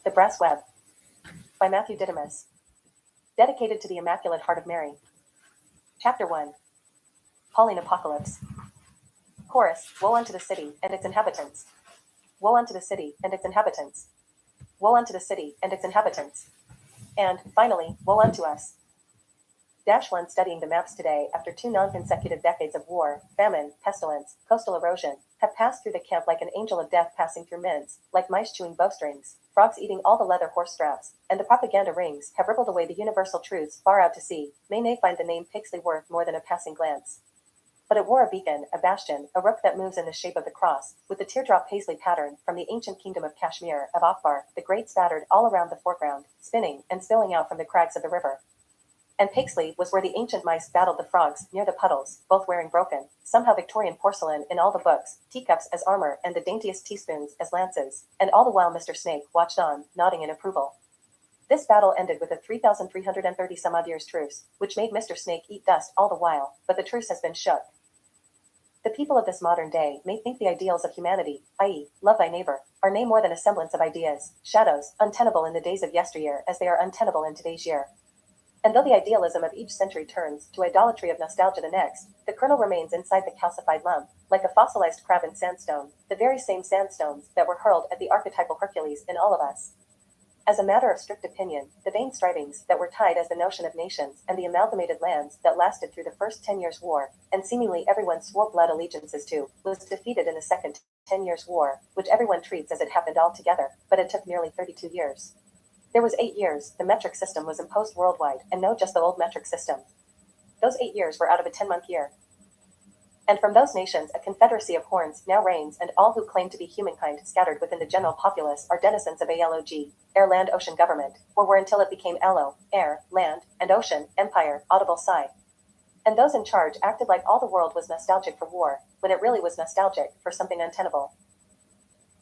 The Brass Web by Matthew Dydymus. Dedicated to the Immaculate Heart of Mary. Chapter 1. Pauline Apocalypse. Chorus. Woe unto the city and its inhabitants. Woe unto the city and its inhabitants. Woe unto the city and its inhabitants. And, finally, woe unto us. One studying the maps today after 2 non-consecutive decades of war, famine, pestilence, coastal erosion, have passed through the camp like an angel of death passing through mints, like mice chewing bowstrings, frogs eating all the leather horse straps, and the propaganda rings have rippled away the universal truths far out to sea. May they find the name Pixley worth more than a passing glance. But it wore a beacon, a bastion, a rook that moves in the shape of the cross, with the teardrop paisley pattern from the ancient kingdom of Kashmir, of Akbar, the great spattered all around the foreground, spinning and spilling out from the crags of the river. And Pixley was where the ancient mice battled the frogs, near the puddles, both wearing broken, somehow Victorian porcelain in all the books, teacups as armor and the daintiest teaspoons as lances, and all the while Mr. Snake watched on, nodding in approval. This battle ended with a 3,330 some odd years truce, which made Mr. Snake eat dust all the while, but the truce has been shook. The people of this modern day may think the ideals of humanity, i.e., love thy neighbor, are nay more than a semblance of ideas, shadows, untenable in the days of yesteryear as they are untenable in today's year. And though the idealism of each century turns to idolatry of nostalgia the next, the kernel remains inside the calcified lump, like a fossilized crab in sandstone, the very same sandstones that were hurled at the archetypal Hercules in all of us. As a matter of strict opinion, the vain strivings that were tied as the notion of nations and the amalgamated lands that lasted through the first 10 years' war, and seemingly everyone swore blood allegiances to, was defeated in the second 10 years' war, which everyone treats as it happened all together, but it took nearly 32 years. There was 8 years, the metric system was imposed worldwide, and no just the old metric system. Those 8 years were out of a 10-month year. And from those nations a confederacy of horns now reigns, and all who claim to be humankind scattered within the general populace are denizens of ALOG, air, land, ocean government, or were until it became LO, air, land, and ocean, empire, audible sigh. And those in charge acted like all the world was nostalgic for war, when it really was nostalgic for something untenable.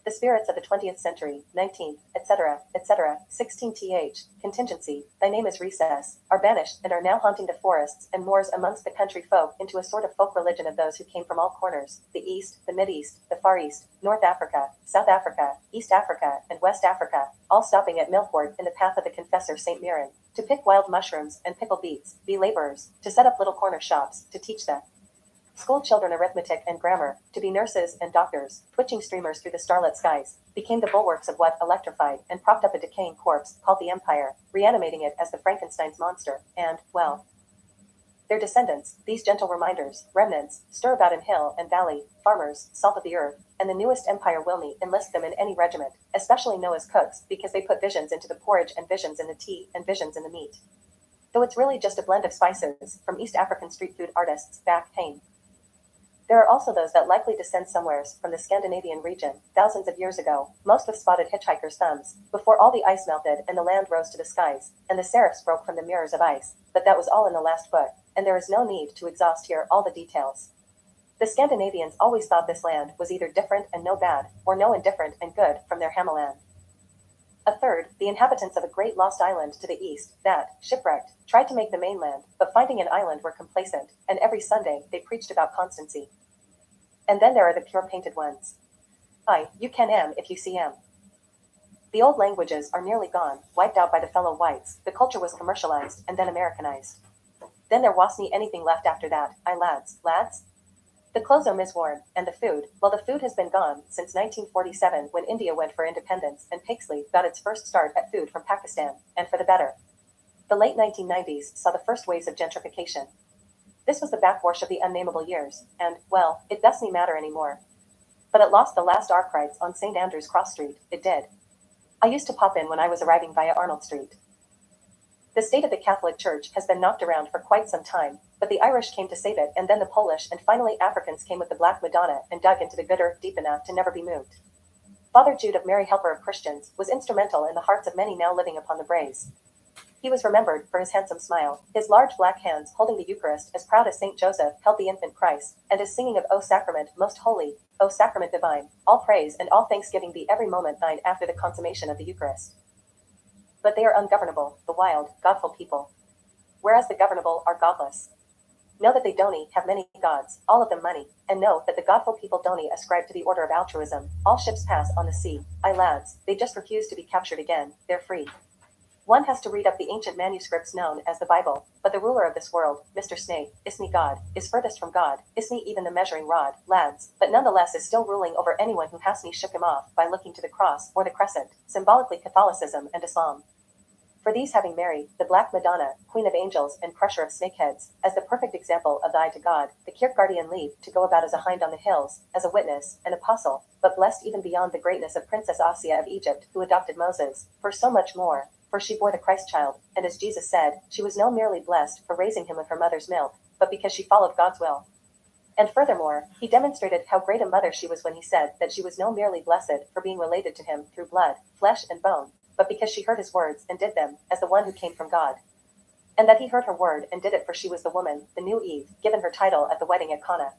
The spirits of the 20th century, 19th, etc., 16th, contingency, thy name is recess, are banished and are now haunting the forests and moors amongst the country folk into a sort of folk religion of those who came from all corners, the East, the Mid-East, the Far East, North Africa, South Africa, East Africa, and West Africa, all stopping at Milford in the path of the confessor St. Mirren, to pick wild mushrooms and pickle beets, be laborers, to set up little corner shops, to teach the school children arithmetic and grammar, to be nurses and doctors, twitching streamers through the starlit skies, became the bulwarks of what electrified and propped up a decaying corpse called the Empire, reanimating it as the Frankenstein's monster, and, well, their descendants, these gentle reminders, remnants, stir about in hill and valley, farmers, salt of the earth, and the newest empire will me enlist them in any regiment, especially Noah's cooks, because they put visions into the porridge and visions in the tea and visions in the meat. Though it's really just a blend of spices, from East African street food artists, back pain. There are also those that likely descend somewheres from the Scandinavian region, thousands of years ago, most with spotted hitchhikers' thumbs, before all the ice melted and the land rose to the skies, and the seraphs broke from the mirrors of ice, but that was all in the last book, and there is no need to exhaust here all the details. The Scandinavians always thought this land was either different and no bad, or no indifferent and good from their Hamaland. A third, the inhabitants of a great lost island to the east, that, shipwrecked, tried to make the mainland, but finding an island were complacent, and every Sunday they preached about constancy. And then there are the pure painted ones. You can if you see The old languages are nearly gone, wiped out by the fellow whites, the culture was commercialized, and then Americanized. Then there wasn't anything left after that, lads. The clothes are misworn, and the food, well the food has been gone since 1947 when India went for independence and Pixley got its first start at food from Pakistan, and for the better. The late 1990s saw the first waves of gentrification. This was the backwash of the unnameable years, and, well, it doesn't matter anymore. But it lost the last Arkwrights on St. Andrew's Cross Street, it did. I used to pop in when I was arriving via Arnold Street. The state of the Catholic Church has been knocked around for quite some time, but the Irish came to save it, and then the Polish, and finally Africans came with the Black Madonna and dug into the good earth deep enough to never be moved. Father Jude of Mary Helper of Christians was instrumental in the hearts of many now living upon the braes. He was remembered for his handsome smile, his large black hands holding the Eucharist as proud as St. Joseph held the infant Christ, and his singing of O Sacrament most holy, O Sacrament divine, all praise and all thanksgiving be every moment thine after the consummation of the Eucharist. But they are ungovernable, the wild, godful people. Whereas the governable are godless. Know that they don't have many gods, all of them money, and know that the godful people don't ascribe to the order of altruism. All ships pass on the sea. Aye lads, they just refuse to be captured again, they're free. One has to read up the ancient manuscripts known as the Bible, but the ruler of this world, Mr. Snake, isn't God, is furthest from God, isn't even the measuring rod, lads, but nonetheless is still ruling over anyone who hasn't shook him off by looking to the cross or the crescent, symbolically Catholicism and Islam. For these having Mary, the Black Madonna, Queen of Angels and Crusher of Snakeheads, as the perfect example of the eye to God, the Kierkegaardian leave to go about as a hind on the hills, as a witness, an apostle, but blessed even beyond the greatness of Princess Asiya of Egypt, who adopted Moses, for so much more, for she bore the Christ child, and as Jesus said, she was no merely blessed for raising him with her mother's milk, but because she followed God's will. And furthermore, he demonstrated how great a mother she was when he said that she was no merely blessed for being related to him through blood, flesh and bone, but because she heard his words and did them, as the one who came from God. And that he heard her word and did it, for she was the woman, the new Eve, given her title at the wedding at Cana.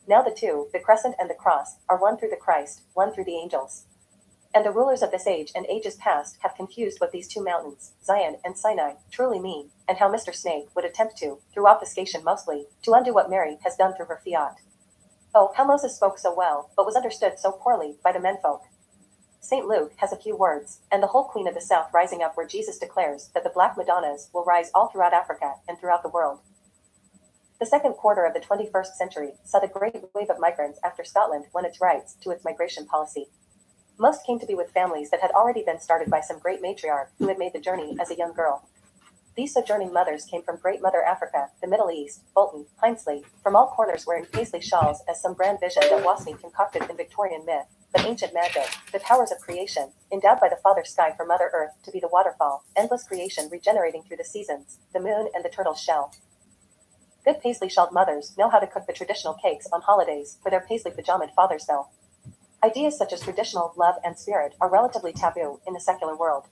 Now the two, the crescent and the cross, are one through the Christ, one through the angels. And the rulers of this age and ages past have confused what these two mountains, Zion and Sinai, truly mean, and how Mr. Snake would attempt to, through obfuscation mostly, to undo what Mary has done through her fiat. Oh, how Moses spoke so well, but was understood so poorly by the menfolk. St. Luke has a few words, and the whole Queen of the South rising up, where Jesus declares that the Black Madonnas will rise all throughout Africa and throughout the world. The second quarter of the 21st century saw the great wave of migrants after Scotland won its rights to its migration policy. Most came to be with families that had already been started by some great matriarch who had made the journey as a young girl. These sojourning mothers came from Great Mother Africa, the Middle East, Bolton, Hinesley, from all corners wearing paisley shawls as some grand vision that wasn't concocted in Victorian myth, but ancient magic, the powers of creation, endowed by the Father Sky for Mother Earth to be the waterfall, endless creation regenerating through the seasons, the moon and the turtle's shell. Good paisley-shawled mothers know how to cook the traditional cakes on holidays for their paisley pajamaed fathers though. Ideas such as traditional love and spirit are relatively taboo in the secular world.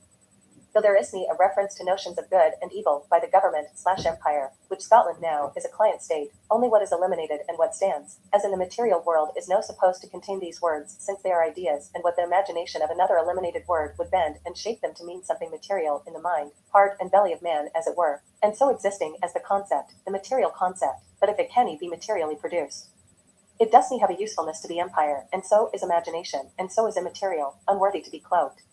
Though there isn't a reference to notions of good and evil by the government/empire, which Scotland now is a client state, only what is eliminated and what stands, as in the material world, is no supposed to contain these words, since they are ideas, and what the imagination of another eliminated word would bend and shape them to mean something material in the mind, heart, and belly of man, as it were, and so existing as the concept, the material concept, but if it can be materially produced. It doesn't have a usefulness to the empire, and so is imagination, and so is immaterial, unworthy to be cloaked.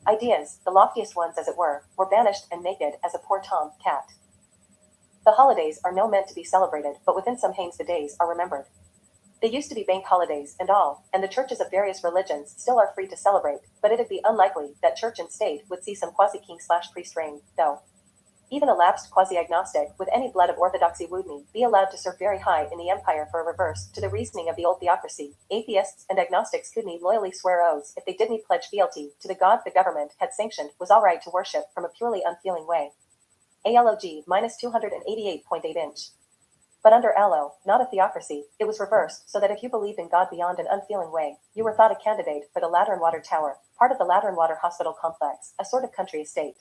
Ideas, the loftiest ones as it were banished and naked as a poor tom cat. The holidays are no meant to be celebrated, but within some hames the days are remembered. They used to be bank holidays and all, and the churches of various religions still are free to celebrate, but it'd be unlikely that church and state would see some quasi-king/priest reign, though. Even a lapsed quasi-agnostic with any blood of orthodoxy wouldn't be allowed to serve very high in the empire, for a reverse to the reasoning of the old theocracy. Atheists and agnostics couldn't loyally swear oaths if they didn't pledge fealty to the god the government had sanctioned was all right to worship from a purely unfeeling way. ALOG minus 288.8 inch. But under ALO, not a theocracy, it was reversed, so that if you believed in God beyond an unfeeling way, you were thought a candidate for the Lateran Water Tower, part of the Lateran Water Hospital complex, a sort of country estate.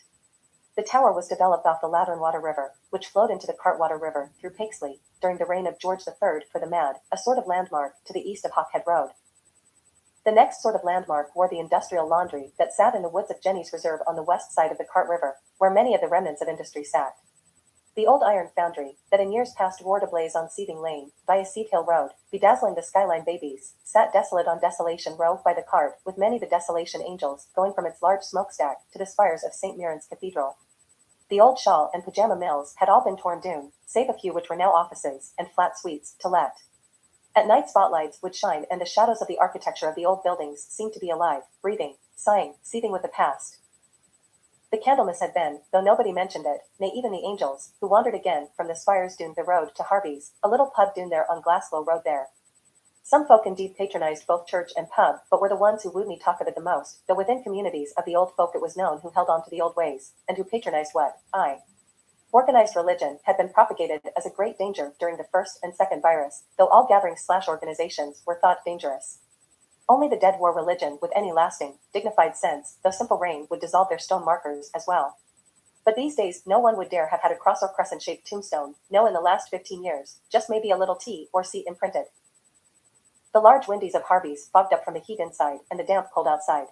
The tower was developed off the Lateran Water River, which flowed into the Cartwater River through Paisley during the reign of George III for the Mad, a sort of landmark to the east of Hawkhead Road. The next sort of landmark were the industrial laundry that sat in the woods of Jenny's Reserve on the west side of the Cart River, where many of the remnants of industry sat. The old iron foundry, that in years past wore to blaze on Seething Lane, via Seat Hill Road, bedazzling the skyline babies, sat desolate on Desolation Row by the cart, with many the desolation angels going from its large smokestack to the spires of St. Mirren's Cathedral. The old shawl and pajama mills had all been torn down, save a few which were now offices and flat suites to let. At night spotlights would shine, and the shadows of the architecture of the old buildings seemed to be alive, breathing, sighing, seething with the past. The Candlemas had been, though nobody mentioned it, nay even the angels, who wandered again from the spires down the road to Harvey's, a little pub down there on Glasgow Road there. Some folk indeed patronized both church and pub, but were the ones who wouldn't talk of it the most, though within communities of the old folk it was known who held on to the old ways, and who patronized what, organized religion, had been propagated as a great danger during the first and second virus, though all gatherings/organizations were thought dangerous. Only the dead wore religion with any lasting, dignified sense, though simple rain would dissolve their stone markers as well. But these days no one would dare have had a cross or crescent-shaped tombstone, no in the last 15 years, just maybe a little T or C imprinted. The large windies of Harvey's fogged up from the heat inside and the damp cold outside.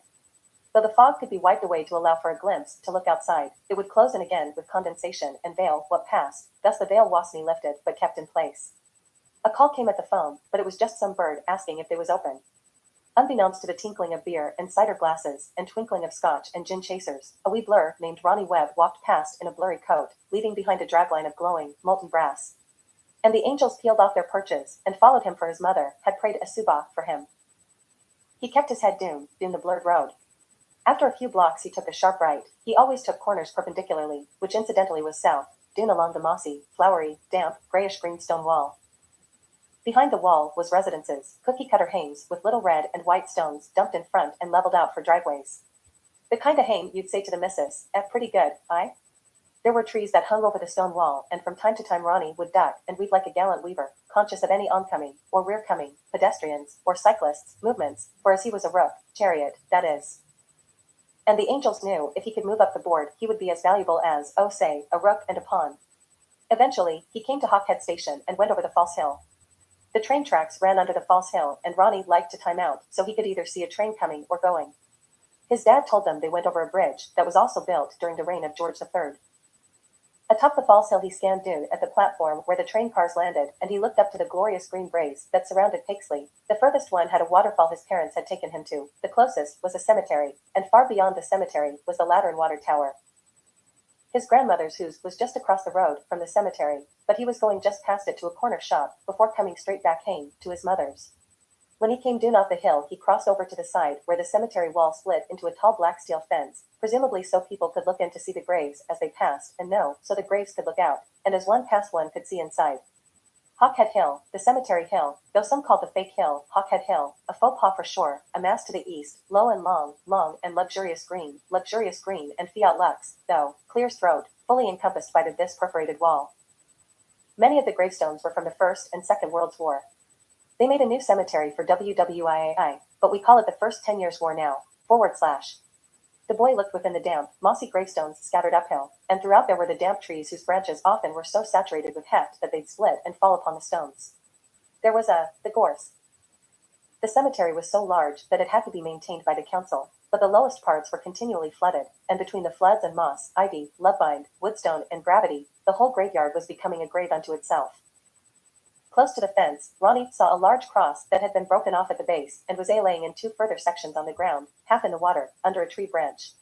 Though the fog could be wiped away to allow for a glimpse to look outside, it would close in again with condensation and veil what passed, thus the veil wasn't lifted but kept in place. A call came at the phone, but it was just some bird asking if they was open. Unbeknownst to the tinkling of beer and cider glasses and twinkling of scotch and gin chasers, a wee blur named Ronnie Webb walked past in a blurry coat, leaving behind a dragline of glowing, molten brass. And the angels peeled off their perches and followed him, for his mother had prayed a subah for him. He kept his head down the blurred road. After a few blocks he took a sharp right. He always took corners perpendicularly, which incidentally was south, down along the mossy, flowery, damp, grayish-green stone wall. Behind the wall was residences, cookie-cutter hames with little red and white stones dumped in front and leveled out for driveways. The kind of hame you'd say to the missus, pretty good, aye? There were trees that hung over the stone wall, and from time to time Ronnie would duck and weave like a gallant weaver, conscious of any oncoming, or rear-coming, pedestrians, or cyclists' movements, for as he was a rook, chariot, that is. And the angels knew if he could move up the board he would be as valuable as, oh say, a rook and a pawn. Eventually, he came to Hawkhead Station and went over the false hill. The train tracks ran under the false hill, and Ronnie liked to time out, so he could either see a train coming or going. His dad told them they went over a bridge that was also built during the reign of George III. Atop the false hill he scanned down at the platform where the train cars landed, and he looked up to the glorious green braes that surrounded Pixley. The furthest one had a waterfall his parents had taken him to, the closest was a cemetery, and far beyond the cemetery was the Lateran Water Tower. His grandmother's house was just across the road from the cemetery, but he was going just past it to a corner shop before coming straight back home to his mother's. When he came down off the hill he crossed over to the side where the cemetery wall split into a tall black steel fence, presumably so people could look in to see the graves as they passed, and no, so the graves could look out, and as one passed one could see inside. Hawkhead Hill, the cemetery hill, though some called the fake hill, Hawkhead Hill, a faux pas for sure, a mass to the east, low and long and luxurious green, and fiat lux, though, clear's throat, fully encompassed by this perforated wall. Many of the gravestones were from the First and Second World War. They made a new cemetery for WWIAI, but we call it the First 10 Years War now, /. The boy looked within the damp, mossy gravestones scattered uphill, and throughout there were the damp trees whose branches often were so saturated with heft that they'd split and fall upon the stones. There was the gorse. The cemetery was so large that it had to be maintained by the council, but the lowest parts were continually flooded, and between the floods and moss, ivy, lovebind, woodstone, and gravity, the whole graveyard was becoming a grave unto itself. Close to the fence, Ronnie saw a large cross that had been broken off at the base and was laying in two further sections on the ground, half in the water, under a tree branch.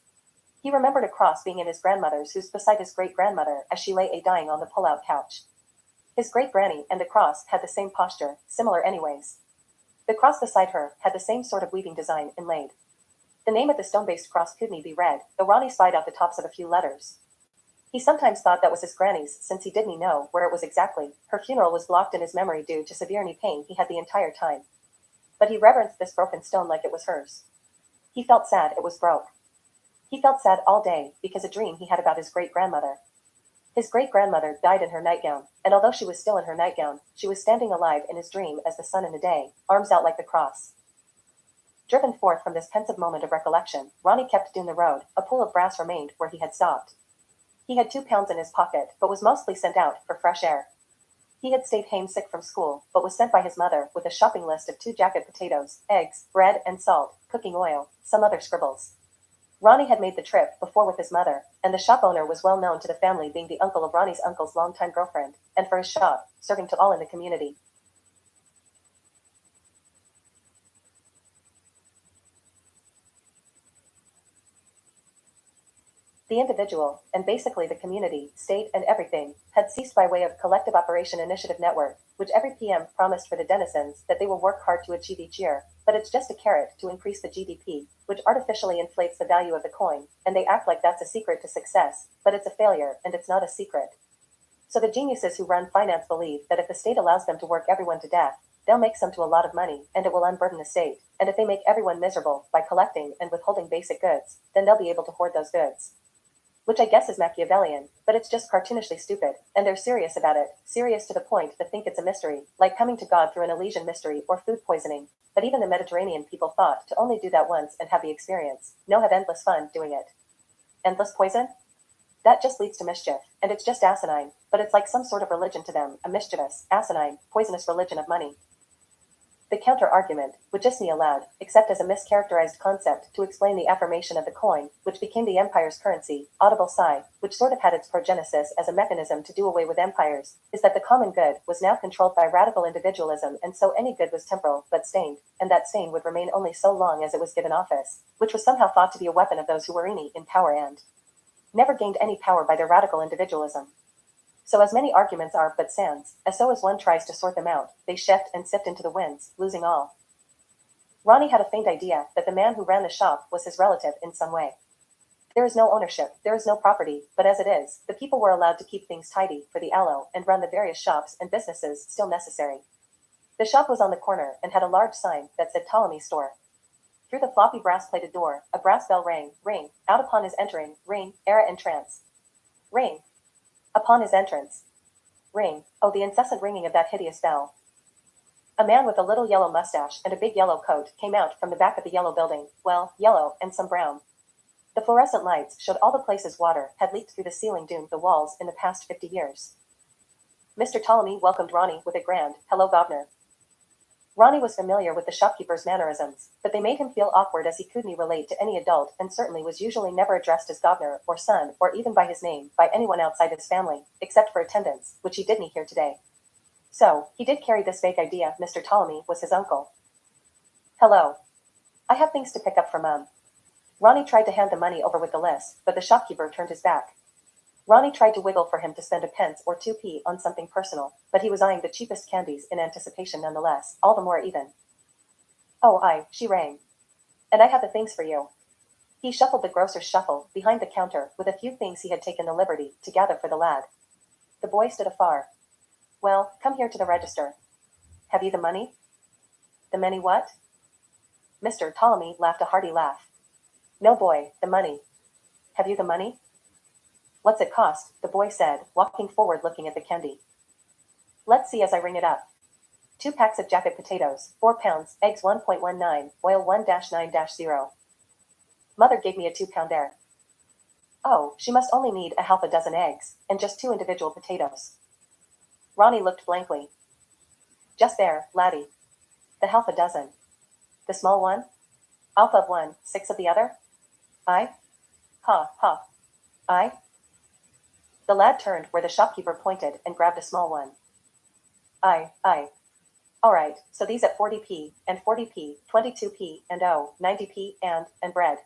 He remembered a cross being in his grandmother's house beside his great-grandmother as she lay dying on the pull-out couch. His great-granny and the cross had the same posture, similar anyways. The cross beside her had the same sort of weaving design inlaid. The name of the stone-based cross couldn't be read, though Ronnie spied out the tops of a few letters. He sometimes thought that was his granny's, since he didn't know where it was exactly. Her funeral was blocked in his memory due to severe knee pain he had the entire time. But he reverenced this broken stone like it was hers. He felt sad it was broke. He felt sad all day, because a dream he had about his great-grandmother. His great-grandmother died in her nightgown, and although she was still in her nightgown, she was standing alive in his dream as the sun in the day, arms out like the cross. Driven forth from this pensive moment of recollection, Ronnie kept down the road. A pool of brass remained where he had stopped. He had £2 in his pocket, but was mostly sent out for fresh air. He had stayed home sick from school, but was sent by his mother with a shopping list of 2 jacket potatoes, eggs, bread and salt, cooking oil, some other scribbles. Ronnie had made the trip before with his mother, and the shop owner was well known to the family, being the uncle of Ronnie's uncle's longtime girlfriend, and for his shop, serving to all in the community. The individual, and basically the community, state, and everything, had ceased by way of Collective Operation Initiative Network, which every PM promised for the denizens that they will work hard to achieve each year, but it's just a carrot to increase the GDP, which artificially inflates the value of the coin, and they act like that's a secret to success, but it's a failure, and it's not a secret. So the geniuses who run finance believe that if the state allows them to work everyone to death, they'll make some to a lot of money, and it will unburden the state, and if they make everyone miserable by collecting and withholding basic goods, then they'll be able to hoard those goods. Which I guess is Machiavellian, but it's just cartoonishly stupid, and they're serious about it, serious to the point that think it's a mystery, like coming to God through an Elysian mystery or food poisoning. But even the Mediterranean people thought to only do that once and have the experience, no have endless fun doing it. Endless poison? That just leads to mischief, and it's just asinine, but it's like some sort of religion to them, a mischievous, asinine, poisonous religion of money. The counter-argument would just be allowed, except as a mischaracterized concept to explain the affirmation of the coin, which became the empire's currency, audible sigh, which sort of had its progenesis as a mechanism to do away with empires, is that the common good was now controlled by radical individualism, and so any good was temporal, but stained, and that stain would remain only so long as it was given office, which was somehow thought to be a weapon of those who were in power and never gained any power by their radical individualism. So as many arguments are but sands, as so as one tries to sort them out, they shift and sift into the winds, losing all. Ronnie had a faint idea that the man who ran the shop was his relative in some way. There is no ownership, there is no property, but as it is, the people were allowed to keep things tidy for the aloe and run the various shops and businesses still necessary. The shop was on the corner and had a large sign that said Ptolemy Store. Through the floppy brass-plated door, a brass bell rang, ring, out upon his entering, ring, era entrance. Ring. Upon his entrance. Ring, oh the incessant ringing of that hideous bell. A man with a little yellow mustache and a big yellow coat came out from the back of the yellow building, well, yellow and some brown. The fluorescent lights showed all the places water had leaked through the ceiling doomed the walls in the past 50 years. Mr. Ptolemy welcomed Ronnie with a grand, hello governor. Ronnie was familiar with the shopkeeper's mannerisms, but they made him feel awkward as he couldn't relate to any adult and certainly was usually never addressed as governor or son or even by his name by anyone outside his family, except for attendants, which he didn't hear today. So, he did carry this vague idea Mr. Ptolemy was his uncle. Hello. I have things to pick up for Mum. Ronnie tried to hand the money over with the list, but the shopkeeper turned his back. Ronnie tried to wiggle for him to spend a pence or 2p on something personal, but he was eyeing the cheapest candies in anticipation nonetheless, all the more even. Oh, she rang. And I have the things for you. He shuffled the grocer's shuffle behind the counter with a few things he had taken the liberty to gather for the lad. The boy stood afar. Well, come here to the register. Have you the money? The money what? Mr. Ptolemy laughed a hearty laugh. No boy, the money. Have you the money? What's it cost? The boy said, walking forward looking at the candy. Let's see as I ring it up. 2 packs of jacket potatoes, 4 pounds, eggs 1.19, oil 1-9-0. Mother gave me a 2-pounder. Oh, she must only need a half a dozen eggs, and just 2 individual potatoes. Ronnie looked blankly. Just there, laddie. The half a dozen. The small one? Alpha of one, 6 of the other? Aye? Ha. Aye? The lad turned where the shopkeeper pointed and grabbed a small one. Aye. All right, so these at 40p, and 40p, 22p, and 90p, and bread,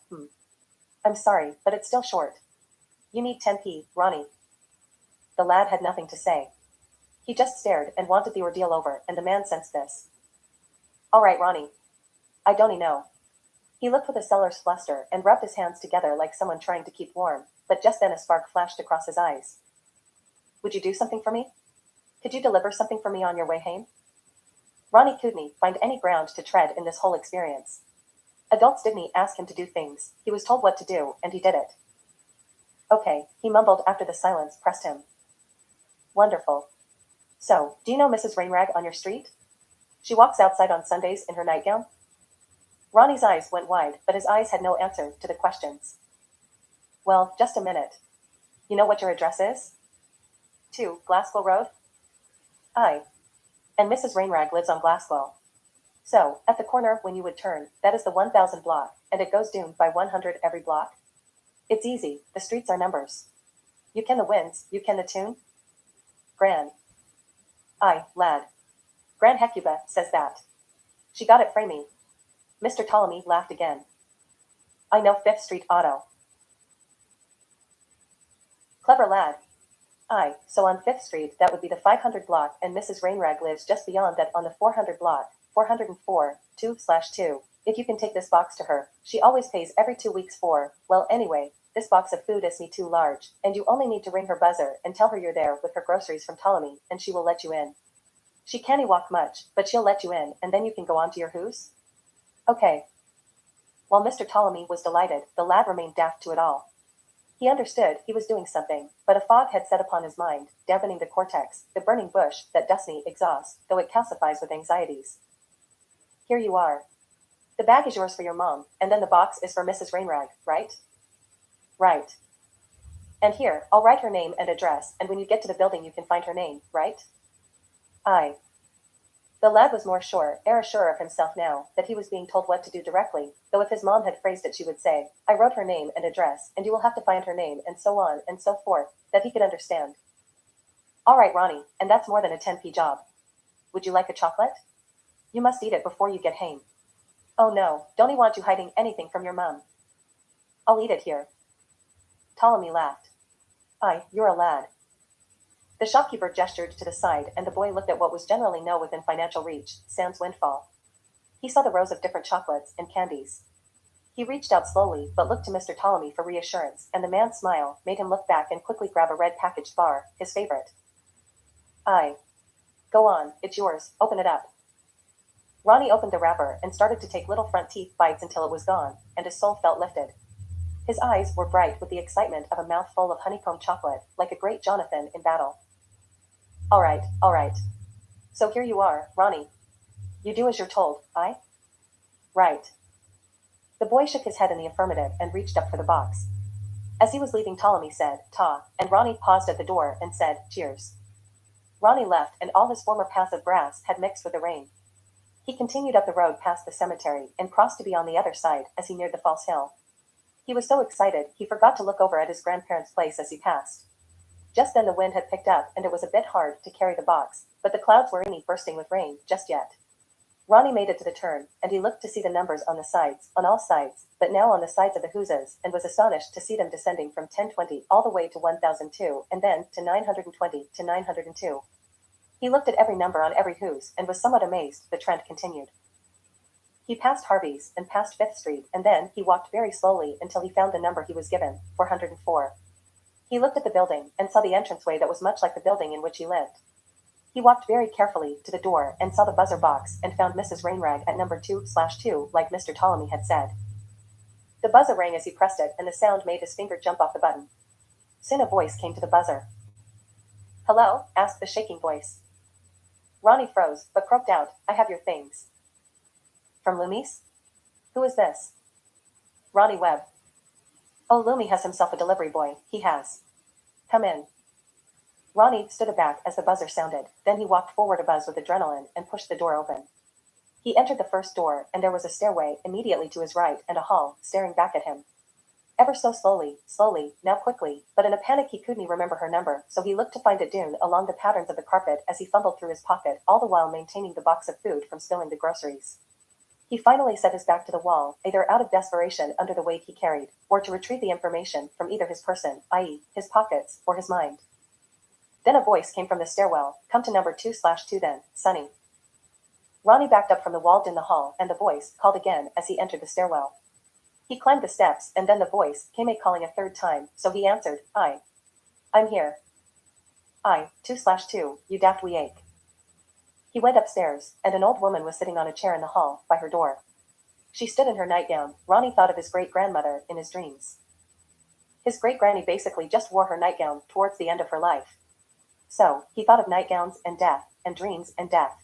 I'm sorry, but it's still short. You need 10p, Ronnie. The lad had nothing to say. He just stared and wanted the ordeal over, and the man sensed this. All right, Ronnie. I don't know. He looked with a seller's fluster and rubbed his hands together like someone trying to keep warm, but just then a spark flashed across his eyes. Would you do something for me? Could you deliver something for me on your way home? Ronnie couldn't find any ground to tread in this whole experience. Adults didn't ask him to do things, he was told what to do, and he did it. Okay, he mumbled after the silence pressed him. Wonderful. So, do you know Mrs. Rainrag on your street? She walks outside on Sundays in her nightgown? Ronnie's eyes went wide, but his eyes had no answer to the questions. Well, just a minute. You know what your address is? 2, Glasswell Road? Aye. And Mrs. Rainrag lives on Glasswell. So, at the corner when you would turn, that is the 1000 block, and it goes down by 100 every block? It's easy, the streets are numbers. You ken the winds, you ken the tune? Gran. Aye, lad. Gran Hecuba says that. She got it frae me. Mr. Ptolemy laughed again. I know 5th Street Auto. Clever lad. Aye, so on 5th Street that would be the 500 block, and Mrs. Rainrag lives just beyond that on the 400 block, 404, 2/2. If you can take this box to her, she always pays every 2 weeks for, well anyway, this box of food is me too large, and you only need to ring her buzzer and tell her you're there with her groceries from Ptolemy, and she will let you in. She can't walk much, but she'll let you in, and then you can go on to your hoose. Okay. While Mr. Ptolemy was delighted, the lad remained deaf to it all. He understood he was doing something, but a fog had set upon his mind, dampening the cortex, the burning bush that doesn't exhaust, though it calcifies with anxieties. Here you are. The bag is yours for your mom, and then the box is for Mrs. Rainrag, right? Right. And here, I'll write her name and address, and when you get to the building you can find her name, right? Aye. The lad was more sure of himself now, that he was being told what to do directly, though if his mom had phrased it she would say, I wrote her name and address, and you will have to find her name, and so on, and so forth, that he could understand. All right, Ronnie, and that's more than a 10p job. Would you like a chocolate? You must eat it before you get home. Oh no, don't he want you hiding anything from your mum? I'll eat it here. Ptolemy laughed. Aye, you're a lad. The shopkeeper gestured to the side, and the boy looked at what was generally no within financial reach, Sam's windfall. He saw the rows of different chocolates and candies. He reached out slowly, but looked to Mr. Ptolemy for reassurance, and the man's smile made him look back and quickly grab a red packaged bar, his favorite. Aye. Go on, it's yours, open it up. Ronnie opened the wrapper and started to take little front teeth bites until it was gone, and his soul felt lifted. His eyes were bright with the excitement of a mouthful of honeycomb chocolate, like a great Jonathan in battle. All right. So here you are, Ronnie. You do as you're told, aye? Right. The boy shook his head in the affirmative and reached up for the box. As he was leaving, Ptolemy said, Ta, and Ronnie paused at the door and said, Cheers. Ronnie left, and all his former path of grass had mixed with the rain. He continued up the road past the cemetery and crossed to be on the other side as he neared the false hill. He was so excited, he forgot to look over at his grandparents' place as he passed. Just then the wind had picked up, and it was a bit hard to carry the box, but the clouds weren't bursting with rain just yet. Ronnie made it to the turn, and he looked to see the numbers on the sides, on all sides, but now on the sides of the huzzas, and was astonished to see them descending from 1020 all the way to 1002, and then to 920 to 902. He looked at every number on every who's, and was somewhat amazed. The trend continued. He passed Harvey's, and passed Fifth Street, and then he walked very slowly until he found the number he was given, 404. He looked at the building, and saw the entranceway that was much like the building in which he lived. He walked very carefully to the door, and saw the buzzer box, and found Mrs. Rainrag at number 2/2, like Mr. Ptolemy had said. The buzzer rang as he pressed it, and the sound made his finger jump off the button. Soon a voice came to the buzzer. Hello? Asked the shaking voice. Ronnie froze, but croaked out, I have your things. From Loomis? Who is this? Ronnie Webb. Oh, Loomis has himself a delivery boy, he has. Come in. Ronnie stood aback as the buzzer sounded, then he walked forward abuzz with adrenaline and pushed the door open. He entered the first door, and there was a stairway immediately to his right and a hall staring back at him. Ever so slowly, now quickly, but in a panic he couldn't remember her number, so he looked to find it down along the patterns of the carpet as he fumbled through his pocket, all the while maintaining the box of food from spilling the groceries. He finally set his back to the wall, either out of desperation under the weight he carried, or to retrieve the information from either his person, i.e., his pockets, or his mind. Then a voice came from the stairwell, come to number 2/2 then, Sonny. Ronnie backed up from the wall in the hall, and the voice called again as he entered the stairwell. He climbed the steps, and then the voice came calling a third time, so he answered, Aye. I'm here. Aye, 2/2, you daft wee ache. He went upstairs, and an old woman was sitting on a chair in the hall, by her door. She stood in her nightgown. Ronnie thought of his great-grandmother in his dreams. His great-granny basically just wore her nightgown towards the end of her life. So, he thought of nightgowns and death, and dreams and death.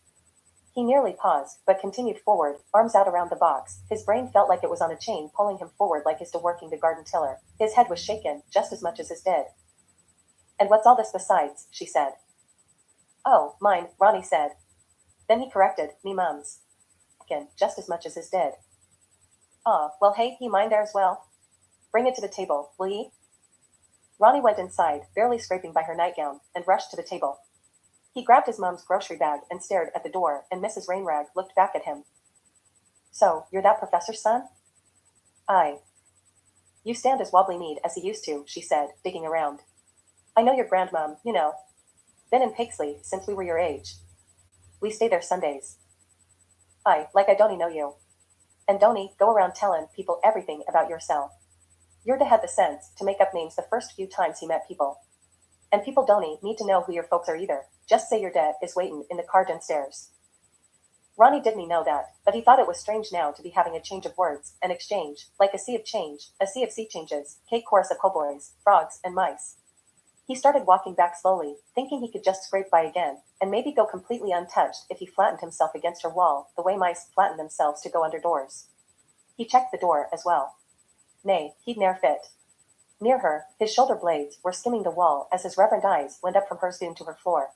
He nearly paused, but continued forward, arms out around the box. His brain felt like it was on a chain pulling him forward like he's to working the garden tiller. His head was shaken, just as much as his did. And what's all this besides, she said. Oh, mine, Ronnie said. Then he corrected, me mum's. Again, just as much as his did. Ah, well hey, he mine there as well. Bring it to the table, will ye? Ronnie went inside, barely scraping by her nightgown, and rushed to the table. He grabbed his mum's grocery bag and stared at the door, and Mrs. Rainrag looked back at him. So, you're that professor's son? Aye. You stand as wobbly-kneed as he used to, she said, digging around. I know your grandmum, you know. Been in Paisley since we were your age. We stay there Sundays. Aye, like I don't know you. And don't go around tellin' people everything about yourself. You're to have the sense to make up names the first few times he met people. And people don't need to know who your folks are either. Just say your dad is waitin' in the car downstairs. Ronnie didn't know that, but he thought it was strange now to be having a change of words, an exchange, like a sea of change, a sea of sea changes, chorus of cowboys, frogs, and mice. He started walking back slowly, thinking he could just scrape by again, and maybe go completely untouched if he flattened himself against her wall, the way mice flatten themselves to go under doors. He checked the door as well. Nay, he'd ne'er fit. Near her, his shoulder blades were skimming the wall as his reverent eyes went up from her spoon to her floor.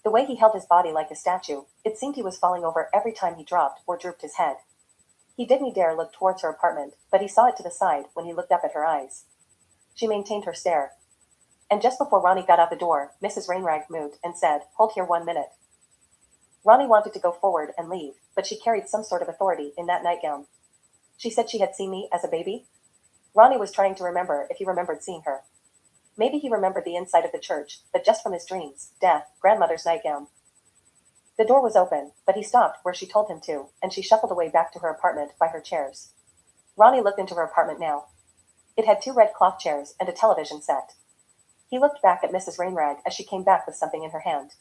The way he held his body like a statue, it seemed he was falling over every time he dropped or drooped his head. He didn't dare look towards her apartment, but he saw it to the side when he looked up at her eyes. She maintained her stare. And just before Ronnie got out the door, Mrs. Rainrag moved and said, "Hold here 1 minute." Ronnie wanted to go forward and leave, but she carried some sort of authority in that nightgown. She said she had seen me as a baby? Ronnie was trying to remember if he remembered seeing her. Maybe he remembered the inside of the church, but just from his dreams, death, grandmother's nightgown. The door was open, but he stopped where she told him to, and she shuffled away back to her apartment by her chairs. Ronnie looked into her apartment now. It had 2 red cloth chairs and a television set. He looked back at Mrs. Rainrag as she came back with something in her hand.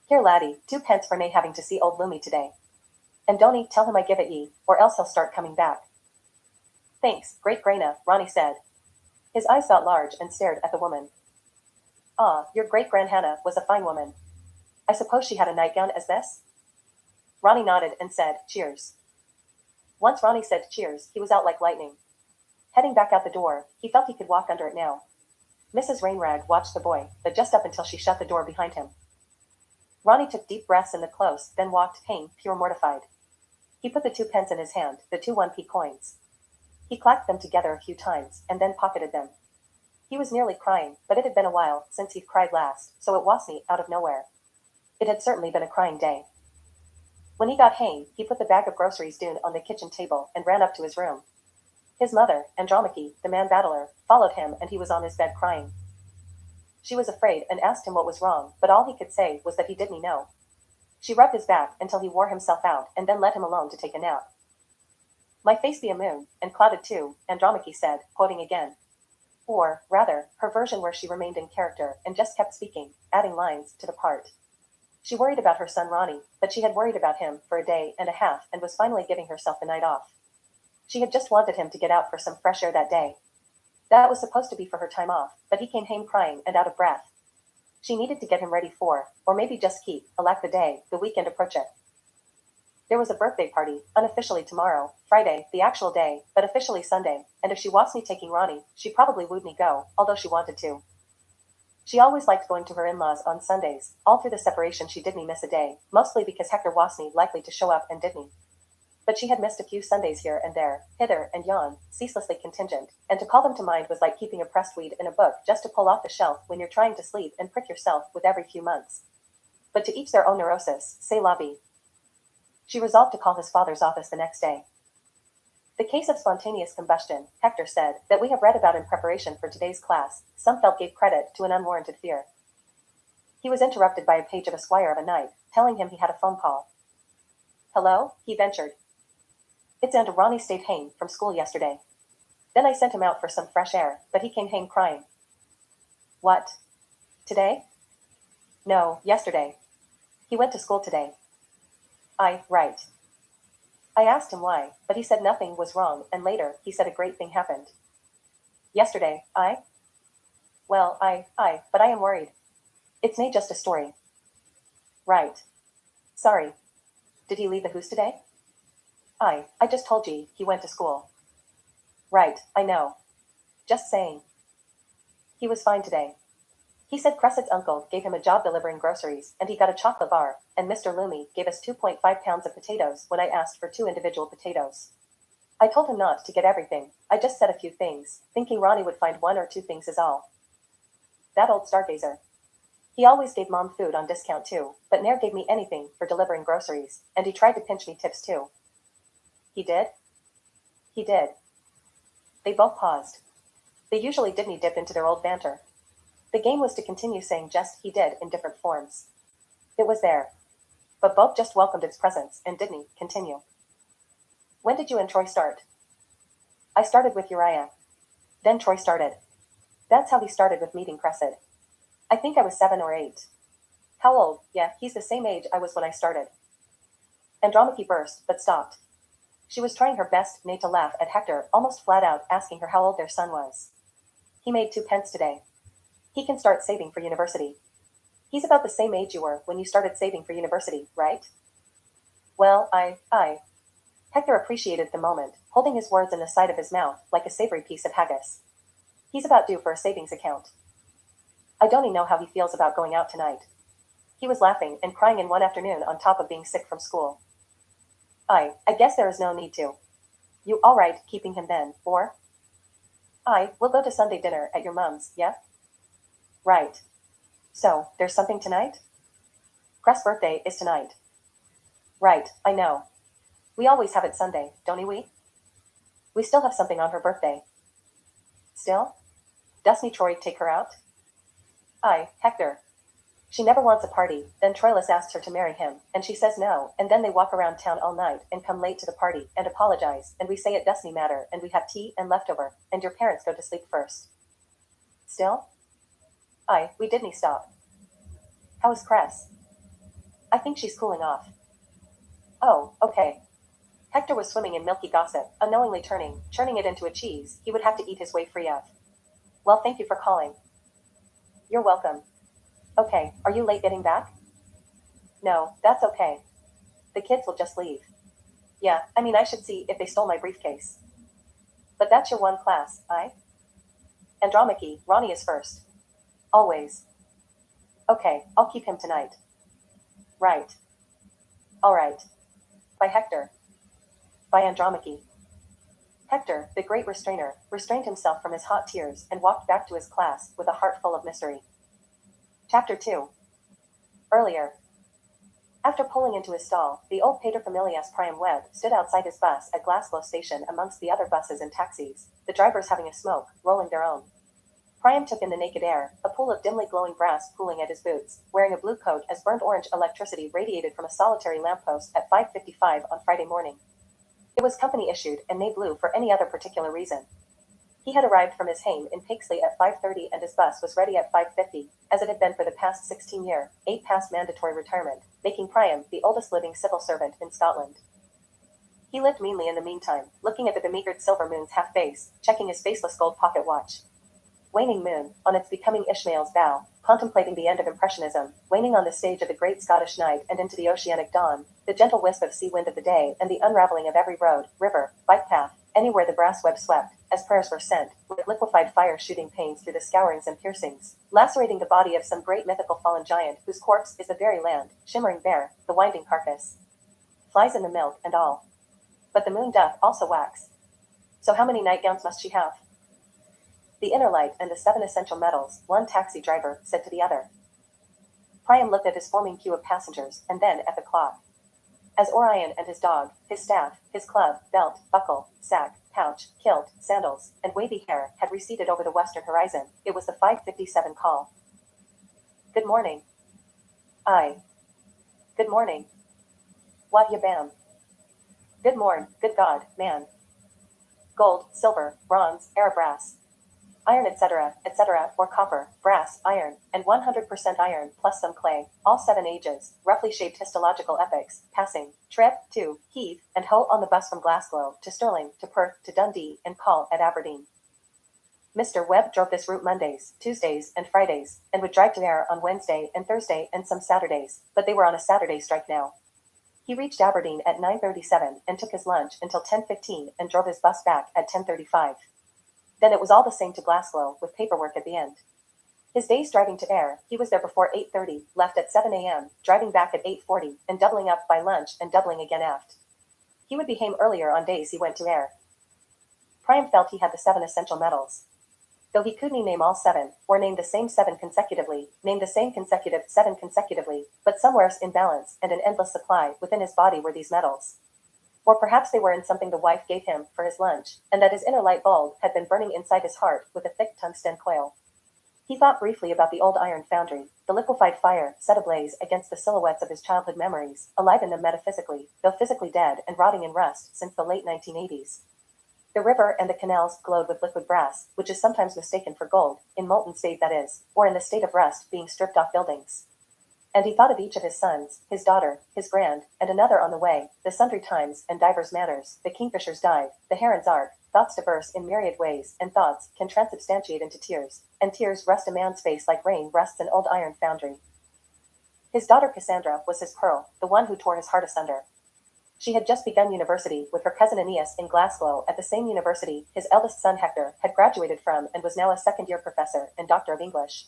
"Here, laddie, 2 pence for nae having to see old Loomy today. And don't tell him I give it ye, or else he'll start coming back." "Thanks, great Grana," Ronnie said. His eyes got large and stared at the woman. "Ah, your great-grand Hannah was a fine woman. I suppose she had a nightgown as this?" Ronnie nodded and said, "Cheers." Once Ronnie said cheers, he was out like lightning. Heading back out the door, he felt he could walk under it now. Mrs. Rainrag watched the boy, but just up until she shut the door behind him. Ronnie took deep breaths in the close, then walked, pain, pure mortified. He put the 2 pence in his hand, the 2 1p coins. He clacked them together a few times, and then pocketed them. He was nearly crying, but it had been a while since he'd cried last, so it wasn't out of nowhere. It had certainly been a crying day. When he got home, he put the bag of groceries down on the kitchen table and ran up to his room. His mother, Andromache, the man-battler, followed him, and he was on his bed crying. She was afraid and asked him what was wrong, but all he could say was that he didn't know. She rubbed his back until he wore himself out and then let him alone to take a nap. "My face be a moon, and clouded too," Andromache said, quoting again. Or, rather, her version where she remained in character and just kept speaking, adding lines to the part. She worried about her son Ronnie, but she had worried about him for a day and a half and was finally giving herself the night off. She had just wanted him to get out for some fresh air that day. That was supposed to be for her time off, but he came home crying and out of breath. She needed to get him ready for, or maybe just keep, alack the day, the weekend approaching. There was a birthday party, unofficially tomorrow, Friday, the actual day, but officially Sunday, and if she wasn't taking Ronnie, she probably wouldn't go, although she wanted to. She always liked going to her in-laws on Sundays. All through the separation she didn't miss a day, mostly because Hector wasn't likely to show up and didn't. But she had missed a few Sundays here and there, hither and yon, ceaselessly contingent, and to call them to mind was like keeping a pressed weed in a book just to pull off the shelf when you're trying to sleep and prick yourself with every few months. But to each their own neurosis, say la vie. She resolved to call his father's office the next day. "The case of spontaneous combustion," Hector said, "that we have read about in preparation for today's class, some felt gave credit to an unwarranted fear." He was interrupted by a page of a squire of a knight, telling him he had a phone call. "Hello?" he ventured. "It's and Ronnie stayed home from school yesterday. Then I sent him out for some fresh air, but he came home crying." "What? Today?" "No, yesterday. He went to school today." Right. I asked him why, but he said nothing was wrong, and later, he said a great thing happened." "Yesterday, Well, but I am worried. It's nae just a story." "Right. Sorry. Did he leave the house today?" I just told ye, he went to school." "Right, I know. Just saying. He was fine today. He said Cresset's uncle gave him a job delivering groceries, and he got a chocolate bar, and Mr. Loomy gave us 2.5 pounds of potatoes when I asked for 2 individual potatoes. I told him not to get everything, I just said a few things, thinking Ronnie would find 1 or 2 things is all. That old stargazer. He always gave Mom food on discount too, but ne'er gave me anything for delivering groceries, and he tried to pinch me tips too." "He did?" "He did." They both paused. They usually didn't dip into their old banter. The game was to continue saying just "he did" in different forms. It was there. But both just welcomed its presence and didn't continue. "When did you and Troy start?" "I started with Uriah. Then Troy started. That's how he started with meeting Cresset. I think I was 7 or 8. How old? Yeah, he's the same age I was when I started." Andromache burst, but stopped. She was trying her best not to laugh at Hector, almost flat out asking her how old their son was. "He made 2 pence today. He can start saving for university. He's about the same age you were when you started saving for university, right?" "Well, I. Hector appreciated the moment, holding his words in the side of his mouth like a savory piece of haggis. "He's about due for a savings account. I don't know how he feels about going out tonight. He was laughing and crying in one afternoon on top of being sick from school. I guess there is no need to. You all right keeping him then, or? We'll go to Sunday dinner at your mum's, yeah? Right. So, there's something tonight? Cress's birthday is tonight. Right, I know. We always have it Sunday, don't we? We still have something on her birthday. Still? Doesn't Troy take her out? Hector. She never wants a party, then Troilus asks her to marry him, and she says no, and then they walk around town all night, and come late to the party, and apologize, and we say it doesn't matter, and we have tea and leftover, and your parents go to sleep first. Still? We didn't stop. How is Cress? I think she's cooling off. Oh, okay. Hector was swimming in milky gossip, unknowingly churning it into a cheese he would have to eat his way free of. Well, thank you for calling. You're welcome. Okay, are you late getting back? No, that's okay. The kids will just leave. Yeah, I mean I should see if they stole my briefcase. But that's your one class, Andromache, Ronnie is first. Always. Okay, I'll keep him tonight. Right. All right. By Hector. By Andromache. Hector, the great restrainer, restrained himself from his hot tears and walked back to his class with a heart full of mystery. Chapter 2. Earlier. After pulling into his stall, the old paterfamilias Priam Webb stood outside his bus at Glasgow station amongst the other buses and taxis, the drivers having a smoke, rolling their own. Priam took in the naked air, a pool of dimly glowing brass pooling at his boots, wearing a blue coat as burnt orange electricity radiated from a solitary lamppost at 5:55 on Friday morning. It was company issued and made blue for any other particular reason. He had arrived from his home in Pakesley at 5:30 and his bus was ready at 5:50, as it had been for the past 16 years, 8 past mandatory retirement, making Priam the oldest living civil servant in Scotland. He lived meanly in the meantime, looking at the beleaguered silver moon's half face, checking his faceless gold pocket watch. Waning moon, on its becoming Ishmael's bow, contemplating the end of Impressionism, waning on the stage of the great Scottish night and into the oceanic dawn, the gentle wisp of sea wind of the day and the unraveling of every road, river, bike path, anywhere the brass web swept, as prayers were sent, with liquefied fire shooting pains through the scourings and piercings, lacerating the body of some great mythical fallen giant whose corpse is the very land, shimmering bare, the winding carcass. Flies in the milk and all. But the moon doth also wax. So how many nightgowns must she have? The inner light and the 7 essential metals, one taxi driver said to the other. Priam looked at his forming queue of passengers, and then at the clock. As Orion and his dog, his staff, his club, belt, buckle, sack, pouch, kilt, sandals, and wavy hair had receded over the western horizon, it was the 5:57 call. Good morning. Good morning. What ya bam? Good morn, good God, man. Gold, silver, bronze, air brass. Iron, etc., or copper, brass, iron, and 100% iron, plus some clay, all 7 ages, roughly shaped histological epochs, passing, trip, to, heave, and hoe on the bus from Glasgow, to Stirling, to Perth, to Dundee, and call at Aberdeen. Mr. Webb drove this route Mondays, Tuesdays, and Fridays, and would drive to Ayr on Wednesday and Thursday and some Saturdays, but they were on a Saturday strike now. He reached Aberdeen at 9:37 and took his lunch until 10:15 and drove his bus back at 10:35. Then it was all the same to Glasgow, with paperwork at the end. His days driving to Ayr, he was there before 8:30, left at 7 a.m., driving back at 8:40, and doubling up by lunch and doubling again aft. He would be home earlier on days he went to Ayr. Priam felt he had the 7 essential metals. Though he couldn't name all 7, or name the same 7 consecutively, name the same consecutive 7 consecutively, but somewheres in balance and an endless supply within his body were these metals. Or perhaps they were in something the wife gave him for his lunch, and that his inner light bulb had been burning inside his heart with a thick tungsten coil. He thought briefly about the old iron foundry, the liquefied fire set ablaze against the silhouettes of his childhood memories, alive in them metaphysically, though physically dead and rotting in rust since the late 1980s. The river and the canals glowed with liquid brass, which is sometimes mistaken for gold, in molten state that is, or in the state of rust being stripped off buildings. And he thought of each of his sons, his daughter, his grand, and another on the way, the sundry times and divers manners, the kingfisher's dive, the heron's arc, thoughts diverse in myriad ways, and thoughts can transubstantiate into tears, and tears rust a man's face like rain rusts an old iron foundry. His daughter Cassandra was his pearl, the one who tore his heart asunder. She had just begun university with her cousin Aeneas in Glasgow at the same university his eldest son Hector had graduated from and was now a second-year professor and doctor of English.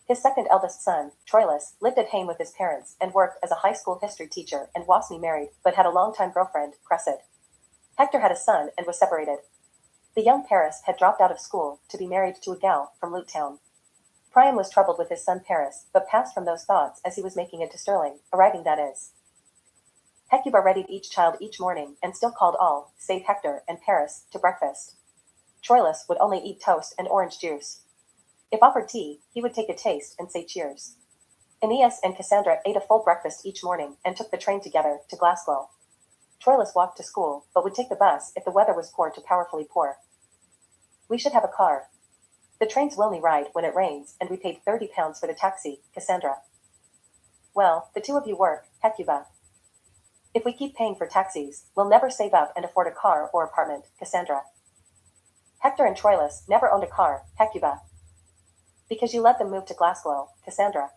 His second eldest son, Troilus, lived at home with his parents and worked as a high school history teacher and wasn't married, but had a longtime girlfriend, Cressid. Hector had a son and was separated. The young Paris had dropped out of school to be married to a gal from Lute Town. Priam was troubled with his son Paris, but passed from those thoughts as he was making it to Stirling, arriving that is. Hecuba readied each child each morning and still called all, save Hector and Paris, to breakfast. Troilus would only eat toast and orange juice. If offered tea, he would take a taste and say cheers. Aeneas and Cassandra ate a full breakfast each morning and took the train together to Glasgow. Troilus walked to school, but would take the bus if the weather was poor to powerfully poor. We should have a car. The trains will only ride when it rains, and we paid £30 for the taxi, Cassandra. Well, the two of you work, Hecuba. If we keep paying for taxis, we'll never save up and afford a car or apartment, Cassandra. Hector and Troilus never owned a car, Hecuba. Because you let them move to Glasgow, Cassandra.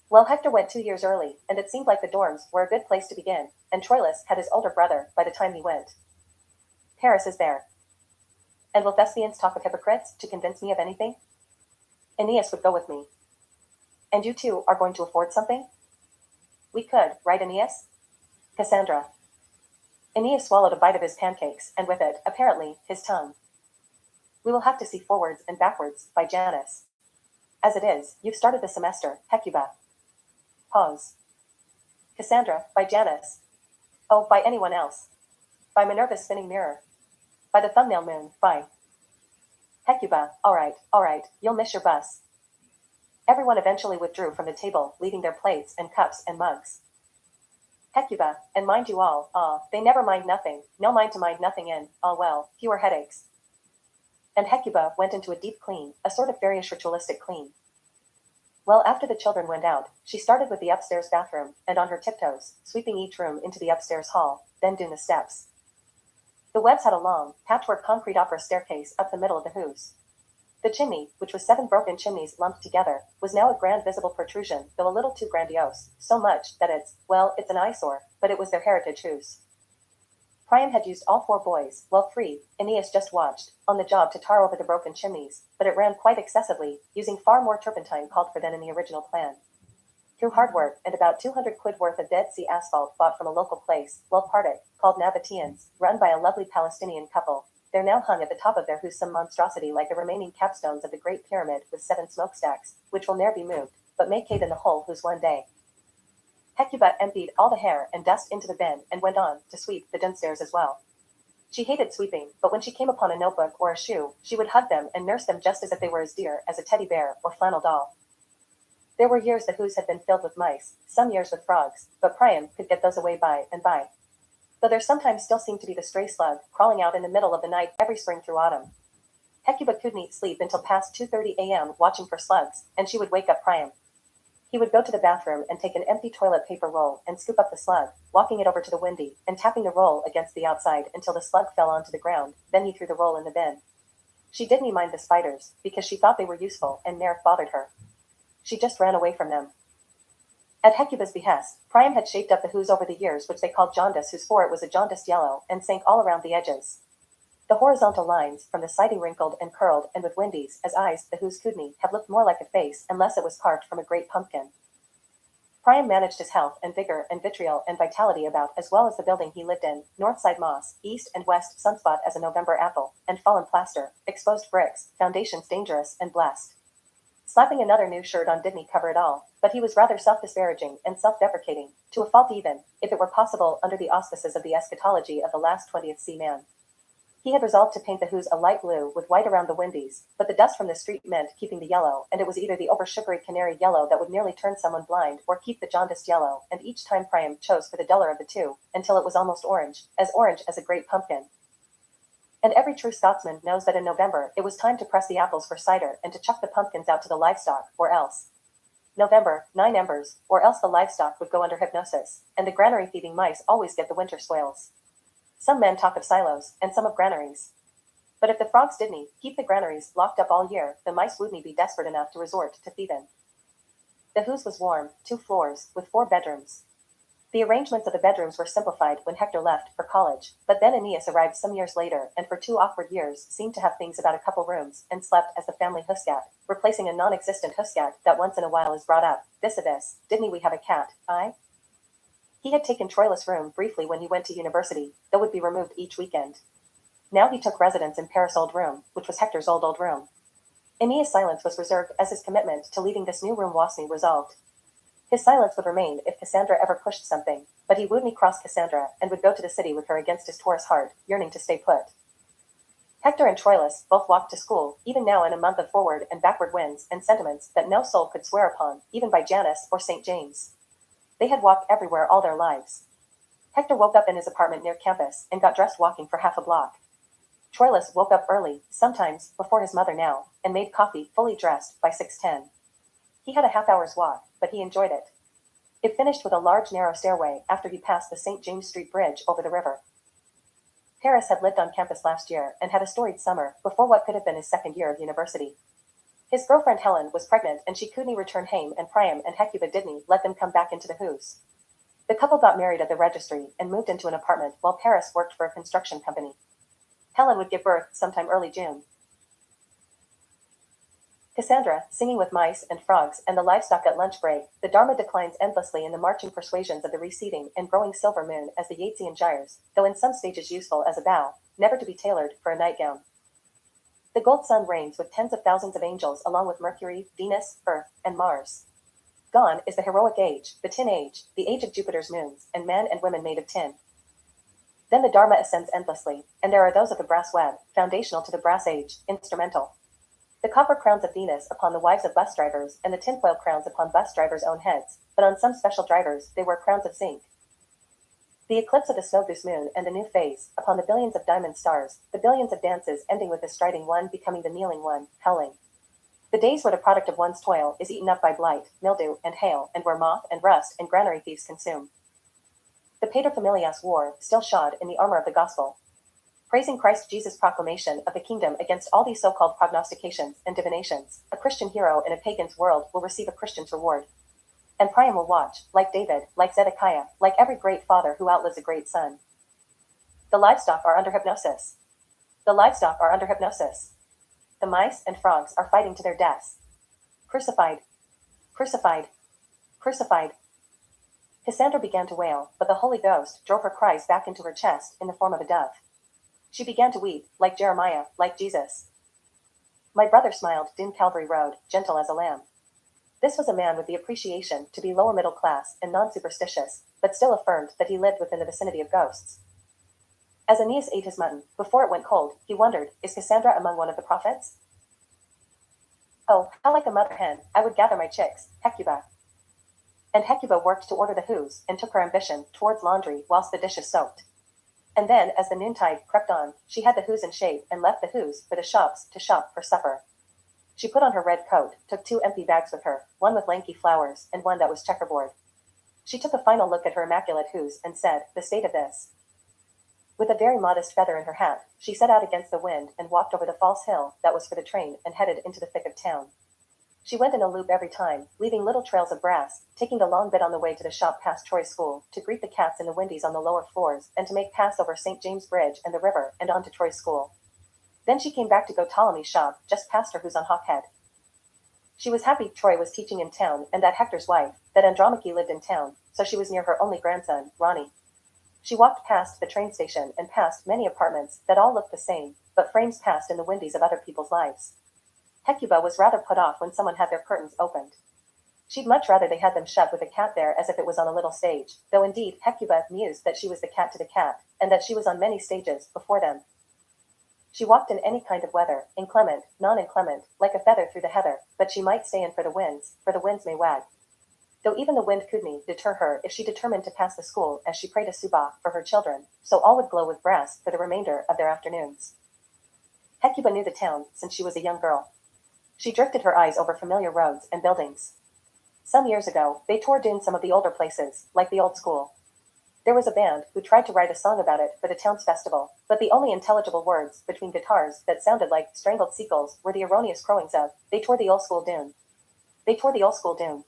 Well, Hector went 2 years early, and it seemed like the dorms were a good place to begin, and Troilus had his older brother by the time he went. Paris is there. And will thespians talk of hypocrites to convince me of anything? Aeneas would go with me. And you two are going to afford something? We could, right, Aeneas? Cassandra. Aeneas swallowed a bite of his pancakes, and with it, apparently, his tongue. We will have to see forwards and backwards, by Janus. As it is, you've started the semester, Hecuba. Pause. Cassandra, by Janus. Oh, by anyone else. By Minerva's spinning mirror. By the thumbnail moon, by. Hecuba, all right, you'll miss your bus. Everyone eventually withdrew from the table, leaving their plates and cups and mugs. Hecuba, and mind you all, they never mind nothing, no mind to mind nothing in, all well, fewer headaches. And Hecuba went into a deep clean, a sort of various ritualistic clean. Well, after the children went out, she started with the upstairs bathroom, and on her tiptoes, sweeping each room into the upstairs hall, then down the steps. The Webbs had a long, patchwork concrete opera staircase up the middle of the house. The chimney, which was 7 broken chimneys lumped together, was now a grand visible protrusion, though a little too grandiose, so much that it's an eyesore, but it was their heritage house. Priam had used all 4 boys, well 3, Aeneas just watched, on the job to tar over the broken chimneys, but it ran quite excessively, using far more turpentine called for than in the original plan. Through hard work and about 200 quid worth of Dead Sea asphalt bought from a local place, well parted, called Nabateans, run by a lovely Palestinian couple, there now hung at the top of their house some monstrosity like the remaining capstones of the Great Pyramid with 7 smokestacks, which will ne'er be moved, but may cave in the whole house one day. Hecuba emptied all the hair and dust into the bin and went on to sweep the downstairs as well. She hated sweeping, but when she came upon a notebook or a shoe, she would hug them and nurse them just as if they were as dear as a teddy bear or flannel doll. There were years the house had been filled with mice, some years with frogs, but Priam could get those away by and by. Though there sometimes still seemed to be the stray slug crawling out in the middle of the night every spring through autumn. Hecuba couldn't sleep until past 2:30 a.m. watching for slugs, and she would wake up Priam. He would go to the bathroom and take an empty toilet paper roll and scoop up the slug, walking it over to the windy, and tapping the roll against the outside until the slug fell onto the ground, then he threw the roll in the bin. She didn't mind the spiders, because she thought they were useful and ne'er bothered her. She just ran away from them. At Hecuba's behest, Priam had shaped up the house over the years which they called jaundice, whose for it was a jaundiced yellow, and sank all around the edges. The horizontal lines, from the siding wrinkled and curled and with windies as eyes, the whose couldn't have looked more like a face unless it was carved from a great pumpkin. Priam managed his health and vigor and vitriol and vitality about as well as the building he lived in, north side moss, east and west sunspot as a November apple, and fallen plaster, exposed bricks, foundations dangerous and blessed. Slapping another new shirt on didn't cover it all, but he was rather self-disparaging and self-deprecating, to a fault even, if it were possible under the auspices of the eschatology of the last 20th C man. He had resolved to paint the house a light blue with white around the windies, but the dust from the street meant keeping the yellow, and it was either the over-sugary canary yellow that would nearly turn someone blind or keep the jaundiced yellow, and each time Priam chose for the duller of the two, until it was almost orange as a great pumpkin. And every true Scotsman knows that in November it was time to press the apples for cider and to chuck the pumpkins out to the livestock, or else. November, 9 embers, or else the livestock would go under hypnosis, and the granary-feeding mice always get the winter spoils. Some men talk of silos, and some of granaries. But if the frogs didn't keep the granaries locked up all year, the mice wouldn't be desperate enough to resort to thieving. The house was warm, 2 floors, with 4 bedrooms. The arrangements of the bedrooms were simplified when Hector left for college, but then Aeneas arrived some years later and for 2 awkward years seemed to have things about a couple rooms and slept as the family huskat, replacing a non-existent huskat that once in a while is brought up. This abyss, didn't we have a cat, I? He had taken Troilus' room briefly when he went to university, though would be removed each weekend. Now he took residence in Paris' old room, which was Hector's old room. Aeneas' silence was reserved as his commitment to leaving this new room wasn't resolved. His silence would remain if Cassandra ever pushed something, but he wouldn't cross Cassandra and would go to the city with her against his Taurus heart, yearning to stay put. Hector and Troilus both walked to school, even now in a month of forward and backward winds and sentiments that no soul could swear upon, even by Janus or St. James. They had walked everywhere all their lives. Hector woke up in his apartment near campus and got dressed walking for half a block. Troilus woke up early, sometimes before his mother now, and made coffee fully dressed by 6:10. He had a half-hour's walk, but he enjoyed it. It finished with a large narrow stairway after he passed the St. James Street Bridge over the river. Paris had lived on campus last year and had a storied summer before what could have been his second year of university. His girlfriend Helen was pregnant and she couldn't return home and Priam and Hecuba didn't let them come back into the house. The couple got married at the registry and moved into an apartment while Paris worked for a construction company. Helen would give birth sometime early June. Cassandra, singing with mice and frogs and the livestock at lunch break, the Dharma declines endlessly in the marching persuasions of the receding and growing silver moon as the Yeatsian gyres, though in some stages useful as a bow, never to be tailored for a nightgown. The gold sun reigns with tens of thousands of angels along with Mercury, Venus, Earth, and Mars. Gone is the heroic age, the tin age, the age of Jupiter's moons, and men and women made of tin. Then the Dharma ascends endlessly, and there are those of the brass web, foundational to the brass age, instrumental. The copper crowns of Venus upon the wives of bus drivers and the tinfoil crowns upon bus drivers' own heads, but on some special drivers they wear crowns of zinc. The eclipse of the snow goose moon and the new phase, upon the billions of diamond stars, the billions of dances ending with the striding one becoming the kneeling one, howling. The days where the product of one's toil is eaten up by blight, mildew, and hail, and where moth and rust and granary thieves consume. The paterfamilias wore, still shod in the armor of the gospel, praising Christ Jesus' proclamation of the kingdom against all these so-called prognostications and divinations. A Christian hero in a pagan's world will receive a Christian's reward. And Priam will watch, like David, like Zedekiah, like every great father who outlives a great son. The livestock are under hypnosis. The livestock are under hypnosis. The mice and frogs are fighting to their deaths. Crucified. Crucified. Crucified. Cassandra began to wail, but the Holy Ghost drove her cries back into her chest in the form of a dove. She began to weep, like Jeremiah, like Jesus. My brother smiled down Calvary Road, gentle as a lamb. This was a man with the appreciation to be lower middle class and non-superstitious, but still affirmed that he lived within the vicinity of ghosts. As Aeneas ate his mutton, before it went cold, he wondered, is Cassandra among one of the prophets? Oh, how like a mother hen, I would gather my chicks, Hecuba. And Hecuba worked to order the hoos, and took her ambition towards laundry whilst the dishes soaked. And then, as the noontide crept on, she had the hoos in shape and left the hoos for the shops to shop for supper. She put on her red coat, took 2 empty bags with her, one with lanky flowers and one that was checkerboard. She took a final look at her immaculate hoos and said, the state of this. With a very modest feather in her hat, she set out against the wind and walked over the false hill that was for the train and headed into the thick of town. She went in a loop every time, leaving little trails of brass, taking a long bit on the way to the shop past Troy School, to greet the cats in the windies on the lower floors, and to make pass over St. James Bridge and the river, and on to Troy School. Then she came back to go Ptolemy's shop, just past her who's on Hawkhead. She was happy Troy was teaching in town, and that Hector's wife, that Andromache lived in town, so she was near her only grandson, Ronnie. She walked past the train station and past many apartments that all looked the same, but frames passed in the windies of other people's lives. Hecuba was rather put off when someone had their curtains opened. She'd much rather they had them shut with a cat there as if it was on a little stage, though indeed Hecuba mused that she was the cat to the cat, and that she was on many stages before them. She walked in any kind of weather, inclement, non-inclement, like a feather through the heather, but she might stay in for the winds may wag. Though even the wind couldn't deter her if she determined to pass the school as she prayed a subah for her children, so all would glow with brass for the remainder of their afternoons. Hecuba knew the town since she was a young girl. She drifted her eyes over familiar roads and buildings. Some years ago, they tore down some of the older places, like the old school. There was a band who tried to write a song about it for the town's festival, but the only intelligible words between guitars that sounded like strangled seagulls were the erroneous crowings of, they tore the old school down. They tore the old school down.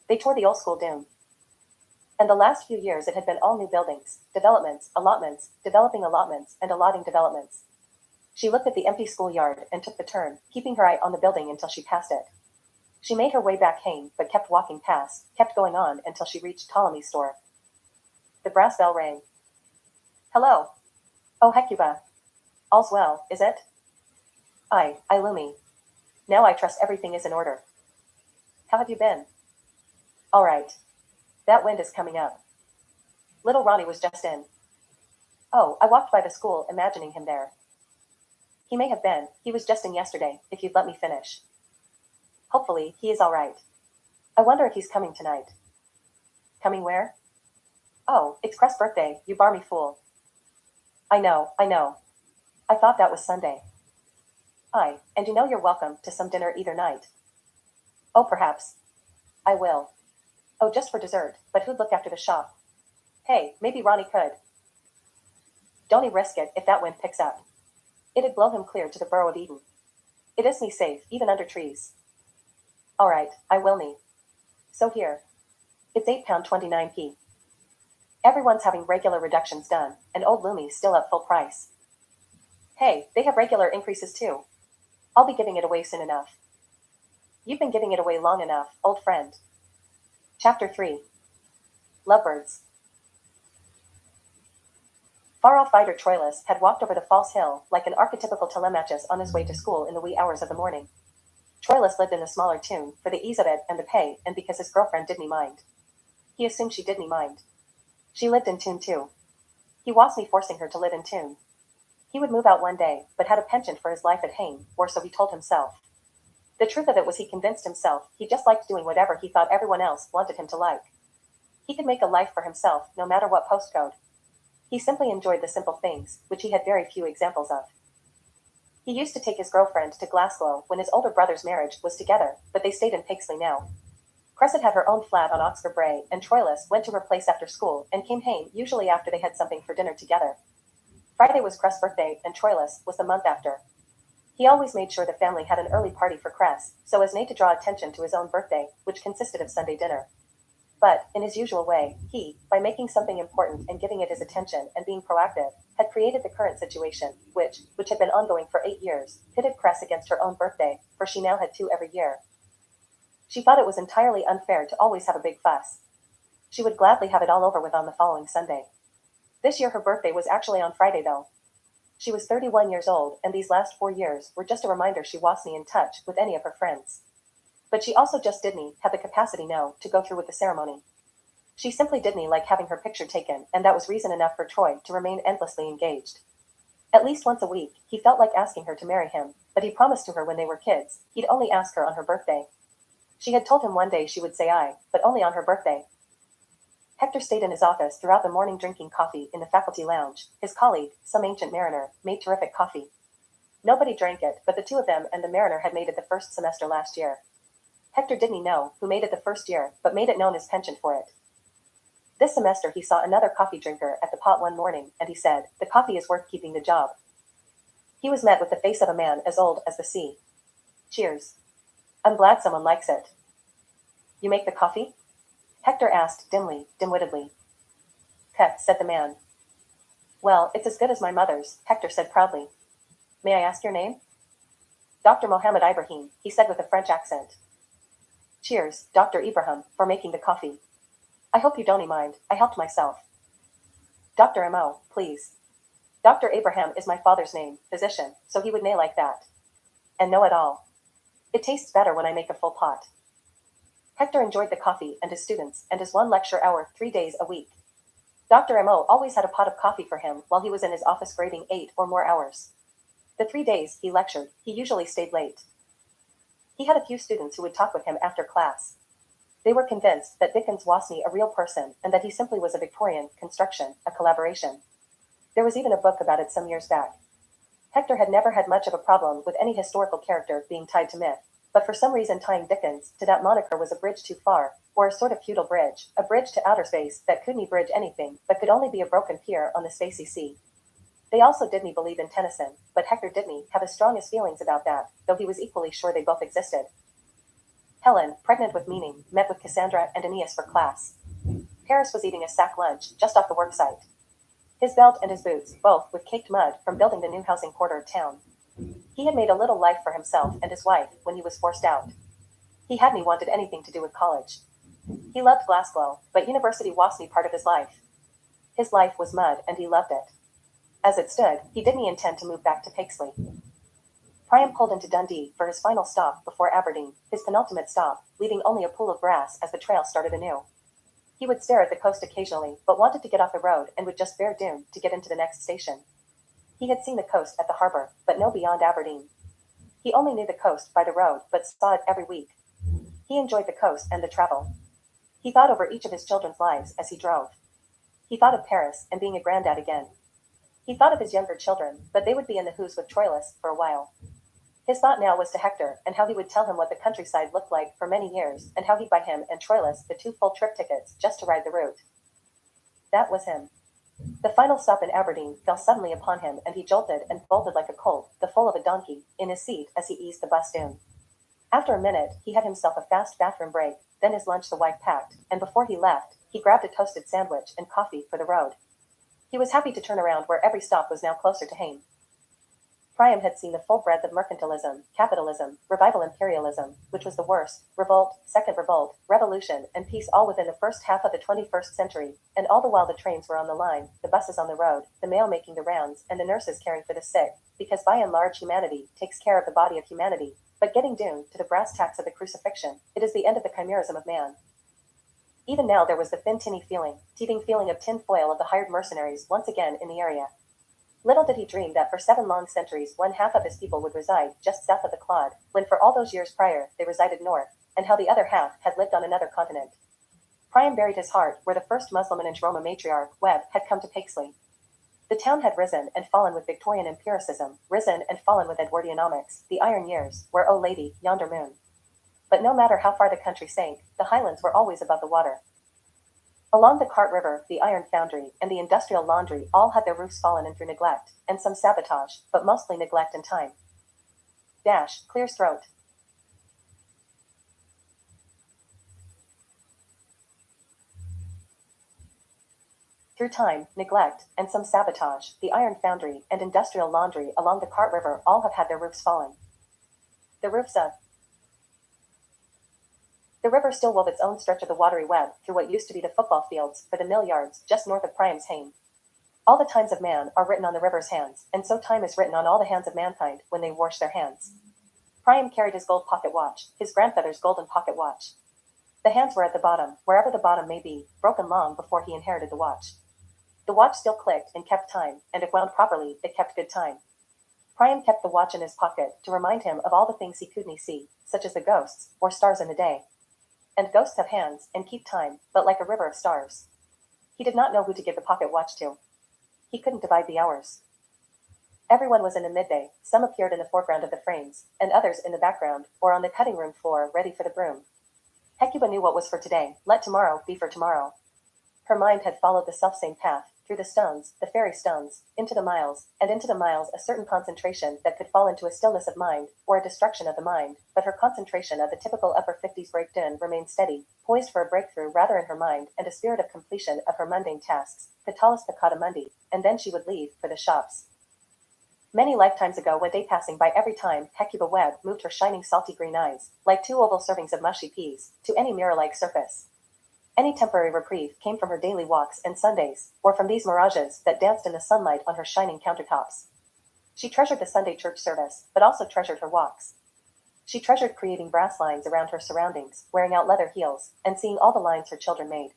They tore the old school down. And the last few years it had been all new buildings, developments, allotments, developing allotments, and allotting developments. She looked at the empty schoolyard and took the turn, keeping her eye on the building until she passed it. She made her way back home, but kept walking past, kept going on until she reached Ptolemy's store. The brass bell rang. Hello. Oh, Hecuba. All's well, is it? I, Lumi. Now I trust everything is in order. How have you been? All right. That wind is coming up. Little Ronnie was just in. Oh, I walked by the school, imagining him there. He may have been. He was just in yesterday, if you'd let me finish. Hopefully, he is all right. I wonder if he's coming tonight. Coming where? Oh, it's Crest's birthday, you barmy fool. I know. I thought that was Sunday. Aye, and you know you're welcome to some dinner either night. Oh, perhaps. I will. Oh, just for dessert, but who'd look after the shop? Hey, maybe Ronnie could. Don't he risk it if that wind picks up. It'd blow him clear to the Burrow of Eden. It isn't safe, even under trees. All right, I will me. So here. It's £8.29p. Everyone's having regular reductions done, and old Lumi's still at full price. Hey, they have regular increases too. I'll be giving it away soon enough. You've been giving it away long enough, old friend. Chapter 3. Lovebirds. Far-off fighter Troilus had walked over the false hill like an archetypical Telemachus on his way to school in the wee hours of the morning. Troilus lived in a smaller town, for the ease of it and the pay, and because his girlfriend didn't mind. He assumed she didn't mind. She lived in town too. He wasn't forcing her to live in town. He would move out one day, but had a penchant for his life at home, or so he told himself. The truth of it was he convinced himself he just liked doing whatever he thought everyone else wanted him to like. He could make a life for himself, no matter what postcode. He simply enjoyed the simple things, which he had very few examples of. He used to take his girlfriend to Glasgow when his older brother's marriage was together, but they stayed in Paisley now. Crescent had her own flat on Oxford Brae, and Troilus went to her place after school and came home usually after they had something for dinner together. Friday was Cress's birthday, and Troilus was the month after. He always made sure the family had an early party for Cress, so as not to draw attention to his own birthday, which consisted of Sunday dinner. But, in his usual way, he, by making something important and giving it his attention and being proactive, had created the current situation, which had been ongoing for 8 years, pitted Cress against her own birthday, for she now had 2 every year. She thought it was entirely unfair to always have a big fuss. She would gladly have it all over with on the following Sunday. This year her birthday was actually on Friday though. She was 31 years old, and these last 4 years were just a reminder she wasn't in touch with any of her friends. But she also just didn't have the capacity now to go through with the ceremony. She simply didn't like having her picture taken, and that was reason enough for Troy to remain endlessly engaged. At least once a week, he felt like asking her to marry him, but he promised to her when they were kids, he'd only ask her on her birthday. She had told him one day she would say aye, but only on her birthday. Hector stayed in his office throughout the morning drinking coffee in the faculty lounge. His colleague, some ancient mariner, made terrific coffee. Nobody drank it, but the two of them and the mariner had made it the first semester last year. Hector didn't know who made it the first year, but made it known his penchant for it. This semester he saw another coffee drinker at the pot one morning, and he said, "The coffee is worth keeping the job." He was met with the face of a man as old as the sea. "Cheers. I'm glad someone likes it." "You make the coffee?" Hector asked dim-wittedly. "Heh," said the man. "Well, it's as good as my mother's," Hector said proudly. "May I ask your name?" "Dr. Mohammed Ibrahim," he said with a French accent. "Cheers, Dr. Ibrahim, for making the coffee. I hope you don't mind, I helped myself." "Dr. M.O., please." "Dr. Abraham is my father's name, physician, so he would nay like that. And know it all. It tastes better when I make a full pot." Hector enjoyed the coffee and his students and his one lecture hour 3 days a week. Dr. M.O. always had a pot of coffee for him while he was in his office grading 8 or more hours. The 3 days he lectured, he usually stayed late. He had a few students who would talk with him after class. They were convinced that Dickens wasn't a real person and that he simply was a Victorian construction, a collaboration. There was even a book about it some years back. Hector had never had much of a problem with any historical character being tied to myth, but for some reason tying Dickens to that moniker was a bridge too far, or a sort of feudal bridge, a bridge to outer space that couldn't bridge anything but could only be a broken pier on the spacey sea. They also didn't believe in Tennyson, but Hector didn't have as strong as feelings about that, though he was equally sure they both existed. Helen, pregnant with meaning, met with Cassandra and Aeneas for class. Paris was eating a sack lunch just off the worksite. His belt and his boots, both with caked mud from building the new housing quarter of town. He had made a little life for himself and his wife when he was forced out. He hadn't wanted anything to do with college. He loved Glasgow, but university wasn't part of his life. His life was mud and he loved it. As it stood, he didn't intend to move back to Paisley. Priam pulled into Dundee for his final stop before Aberdeen, his penultimate stop, leaving only a pool of grass as the trail started anew. He would stare at the coast occasionally, but wanted to get off the road and would just bear doom to get into the next station. He had seen the coast at the harbor, but no beyond Aberdeen. He only knew the coast by the road, but saw it every week. He enjoyed the coast and the travel. He thought over each of his children's lives as he drove. He thought of Paris and being a granddad again. He thought of his younger children, but they would be in the Who's with Troilus for a while. His thought now was to Hector, and how he would tell him what the countryside looked like for many years, and how he'd buy him and Troilus the 2 full trip tickets just to ride the route. That was him. The final stop in Aberdeen fell suddenly upon him, and he jolted and bolted like a colt, the foal of a donkey, in his seat as he eased the bus down. After a minute, he had himself a fast bathroom break, then his lunch the wife packed, and before he left, he grabbed a toasted sandwich and coffee for the road. He was happy to turn around where every stop was now closer to home. Priam had seen the full breadth of mercantilism, capitalism, revival imperialism, which was the worst, revolt, second revolt, revolution, and peace all within the first half of the 21st century, and all the while the trains were on the line, the buses on the road, the mail making the rounds, and the nurses caring for the sick, because by and large humanity takes care of the body of humanity, but getting down to the brass tacks of the crucifixion, it is the end of the chimerism of man. Even now there was the thin teething feeling of tin foil of the hired mercenaries once again in the area. Little did he dream that for 7 long centuries 1/2 of his people would reside just south of the Clod, when for all those years prior they resided north, and how the other half had lived on another continent. Priam buried his heart where the first Muslim and Roma matriarch, Webb, had come to Paisley. The town had risen and fallen with Victorian empiricism, risen and fallen with Edwardianomics, the iron years, where oh lady, yonder moon. But no matter how far the country sank, the highlands were always above the water. Along the Cart River, the iron foundry, and the industrial laundry all had their roofs fallen in through neglect, and some sabotage, but mostly neglect and time. Clear's throat. Through time, neglect, and some sabotage, the iron foundry and industrial laundry along the Cart River all have had their roofs fallen. The roofs of the river still wove its own stretch of the watery web through what used to be the football fields for the mill yards just north of Priam's hame. All the times of man are written on the river's hands, and so time is written on all the hands of mankind when they wash their hands. Priam carried his gold pocket watch, his grandfather's golden pocket watch. The hands were at the bottom, wherever the bottom may be, broken long before he inherited the watch. The watch still clicked and kept time, and if wound properly, it kept good time. Priam kept the watch in his pocket to remind him of all the things he couldn't see, such as the ghosts, or stars in the day. And ghosts have hands, and keep time, but like a river of stars. He did not know who to give the pocket watch to. He couldn't divide the hours. Everyone was in the midday, some appeared in the foreground of the frames, and others in the background, or on the cutting room floor ready for the broom. Hecuba knew what was for today, let tomorrow be for tomorrow. Her mind had followed the selfsame path, through the stones, the fairy stones, into the miles, and into the miles a certain concentration that could fall into a stillness of mind, or a destruction of the mind, but her concentration of the typical upper 50s breakdown remained steady, poised for a breakthrough rather in her mind and a spirit of completion of her mundane tasks, Vitalis peccata mundi, and then she would leave for the shops. Many lifetimes ago went day passing by every time Hecuba Webb moved her shining salty green eyes, like 2 oval servings of mushy peas, to any mirror-like surface. Any temporary reprieve came from her daily walks and Sundays, or from these mirages that danced in the sunlight on her shining countertops. She treasured the Sunday church service, but also treasured her walks. She treasured creating brass lines around her surroundings, wearing out leather heels, and seeing all the lines her children made.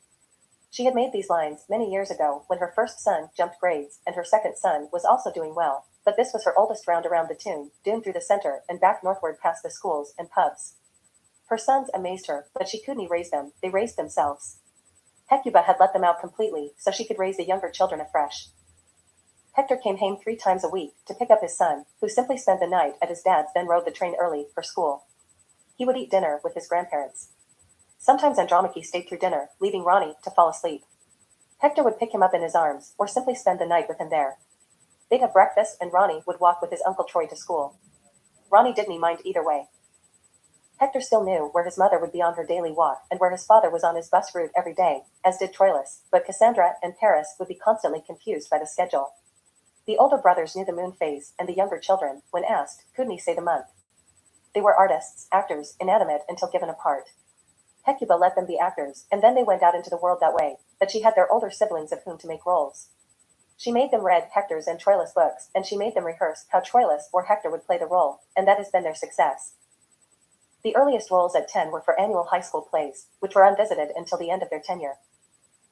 She had made these lines many years ago when her first son jumped grades and her second son was also doing well, but this was her oldest round around the tune, down through the center and back northward past the schools and pubs. Her sons amazed her, but she couldn't raise them, they raised themselves. Hecuba had let them out completely, so she could raise the younger children afresh. Hector came home 3 times a week to pick up his son, who simply spent the night at his dad's, then rode the train early for school. He would eat dinner with his grandparents. Sometimes Andromache stayed through dinner, leaving Ronnie to fall asleep. Hector would pick him up in his arms, or simply spend the night with him there. They'd have breakfast and Ronnie would walk with his Uncle Troy to school. Ronnie didn't mind either way. Hector still knew where his mother would be on her daily walk and where his father was on his bus route every day, as did Troilus, but Cassandra and Paris would be constantly confused by the schedule. The older brothers knew the moon phase, and the younger children, when asked, couldn't he say the month. They were artists, actors, inanimate until given a part. Hecuba let them be actors, and then they went out into the world that way, but she had their older siblings of whom to make roles. She made them read Hector's and Troilus books, and she made them rehearse how Troilus or Hector would play the role, and that has been their success. The earliest roles at 10 were for annual high school plays, which were unvisited until the end of their tenure.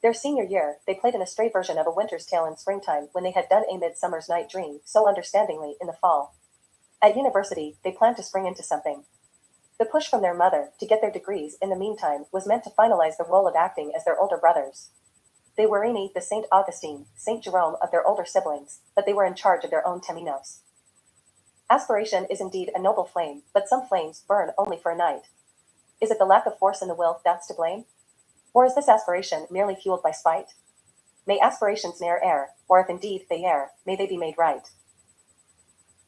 Their senior year, they played in a stray version of A Winter's Tale in springtime when they had done A Midsummer's Night Dream so understandingly in the fall. At university, they planned to spring into something. The push from their mother to get their degrees in the meantime was meant to finalize the role of acting as their older brothers. They were any the St. Augustine, St. Jerome of their older siblings, but they were in charge of their own Teminos. Aspiration is indeed a noble flame, but some flames burn only for a night. Is it the lack of force in the will that's to blame? Or is this aspiration merely fueled by spite? May aspirations ne'er err, or if indeed they err, may they be made right.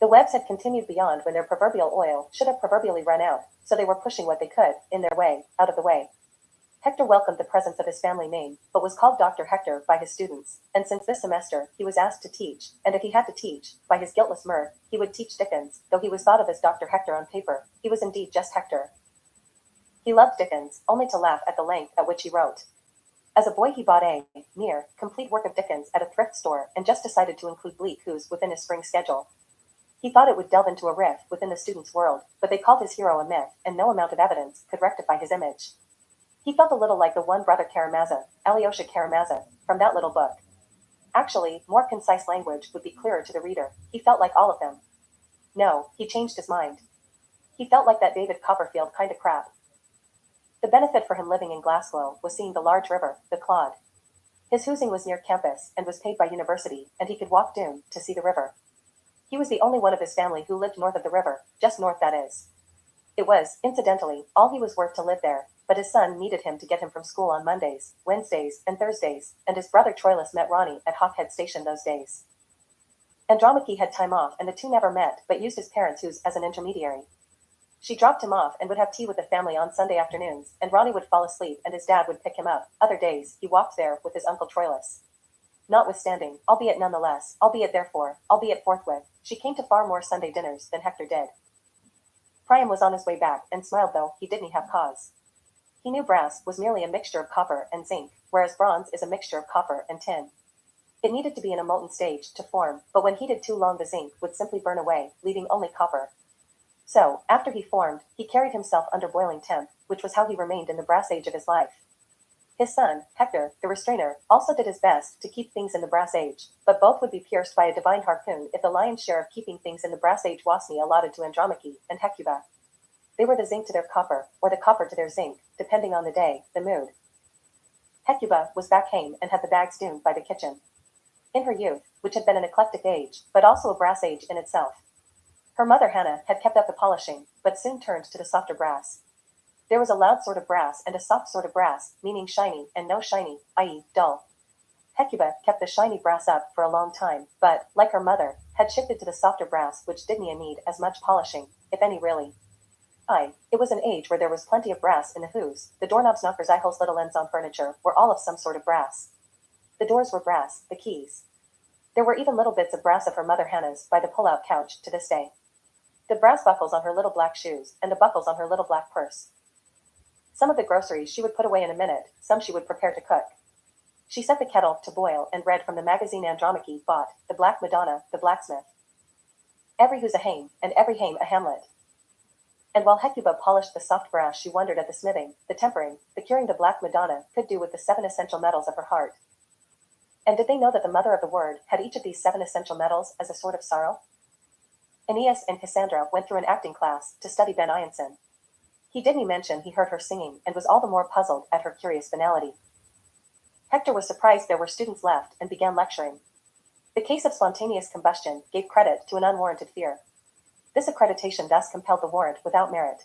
The Webbs had continued beyond when their proverbial oil should have proverbially run out, so they were pushing what they could, in their way, out of the way. Hector welcomed the presence of his family name, but was called Dr. Hector by his students, and since this semester he was asked to teach, and if he had to teach, by his guiltless mirth, he would teach Dickens, though he was thought of as Dr. Hector on paper, he was indeed just Hector. He loved Dickens, only to laugh at the length at which he wrote. As a boy he bought a near, complete work of Dickens at a thrift store and just decided to include Bleak Who's within his spring schedule. He thought it would delve into a rift within the student's world, but they called his hero a myth, and no amount of evidence could rectify his image. He felt a little like the one brother Karamazov, Alyosha Karamazov, from that little book. Actually, more concise language would be clearer to the reader. He felt like all of them. No, he changed his mind. He felt like that David Copperfield kind of crap. The benefit for him living in Glasgow was seeing the large river, the Claude. His housing was near campus and was paid by university, and he could walk down to see the river. He was the only one of his family who lived north of the river, just north that is. It was, incidentally, all he was worth to live there, but his son needed him to get him from school on Mondays, Wednesdays, and Thursdays, and his brother Troilus met Ronnie at Hawkhead Station those days. Andromache had time off and the two never met but used his parents' house as an intermediary. She dropped him off and would have tea with the family on Sunday afternoons, and Ronnie would fall asleep and his dad would pick him up. Other days, he walked there with his uncle Troilus. Notwithstanding, albeit nonetheless, albeit therefore, albeit forthwith, she came to far more Sunday dinners than Hector did. Priam was on his way back, and smiled though he didn't have cause. He knew brass was merely a mixture of copper and zinc, whereas bronze is a mixture of copper and tin. It needed to be in a molten stage to form, but when heated too long the zinc would simply burn away, leaving only copper. So, after he formed, he carried himself under boiling temp, which was how he remained in the brass age of his life. His son, Hector, the restrainer, also did his best to keep things in the brass age, but both would be pierced by a divine harpoon if the lion's share of keeping things in the brass age wasn't allotted to Andromache and Hecuba. They were the zinc to their copper, or the copper to their zinc, depending on the day, the mood. Hecuba was back home and had the bags doomed by the kitchen. In her youth, which had been an eclectic age, but also a brass age in itself. Her mother Hannah had kept up the polishing, but soon turned to the softer brass. There was a loud sort of brass and a soft sort of brass, meaning shiny and no shiny, i.e., dull. Hecuba kept the shiny brass up for a long time, but, like her mother, had shifted to the softer brass which didn't need as much polishing, if any really. It was an age where there was plenty of brass in the house. The doorknobs, knockers, eyeholes, little ends on furniture were all of some sort of brass. The doors were brass, the keys. There were even little bits of brass of her mother Hannah's by the pull-out couch to this day. The brass buckles on her little black shoes, and the buckles on her little black purse. Some of the groceries she would put away in a minute, some she would prepare to cook. She set the kettle to boil and read from the magazine Andromache bought, The Black Madonna, the Blacksmith. Every who's a hame, and every hame a Hamlet. And while Hecuba polished the soft brass, she wondered at the smithing, the tempering, the curing the Black Madonna could do with the 7 essential metals of her heart. And did they know that the mother of the word had each of these 7 essential metals as a sort of sorrow? Aeneas and Cassandra went through an acting class to study Ben Ianson. He didn't mention he heard her singing and was all the more puzzled at her curious banality. Hector was surprised there were students left and began lecturing. The case of spontaneous combustion gave credit to an unwarranted fear. This accreditation thus compelled the warrant without merit.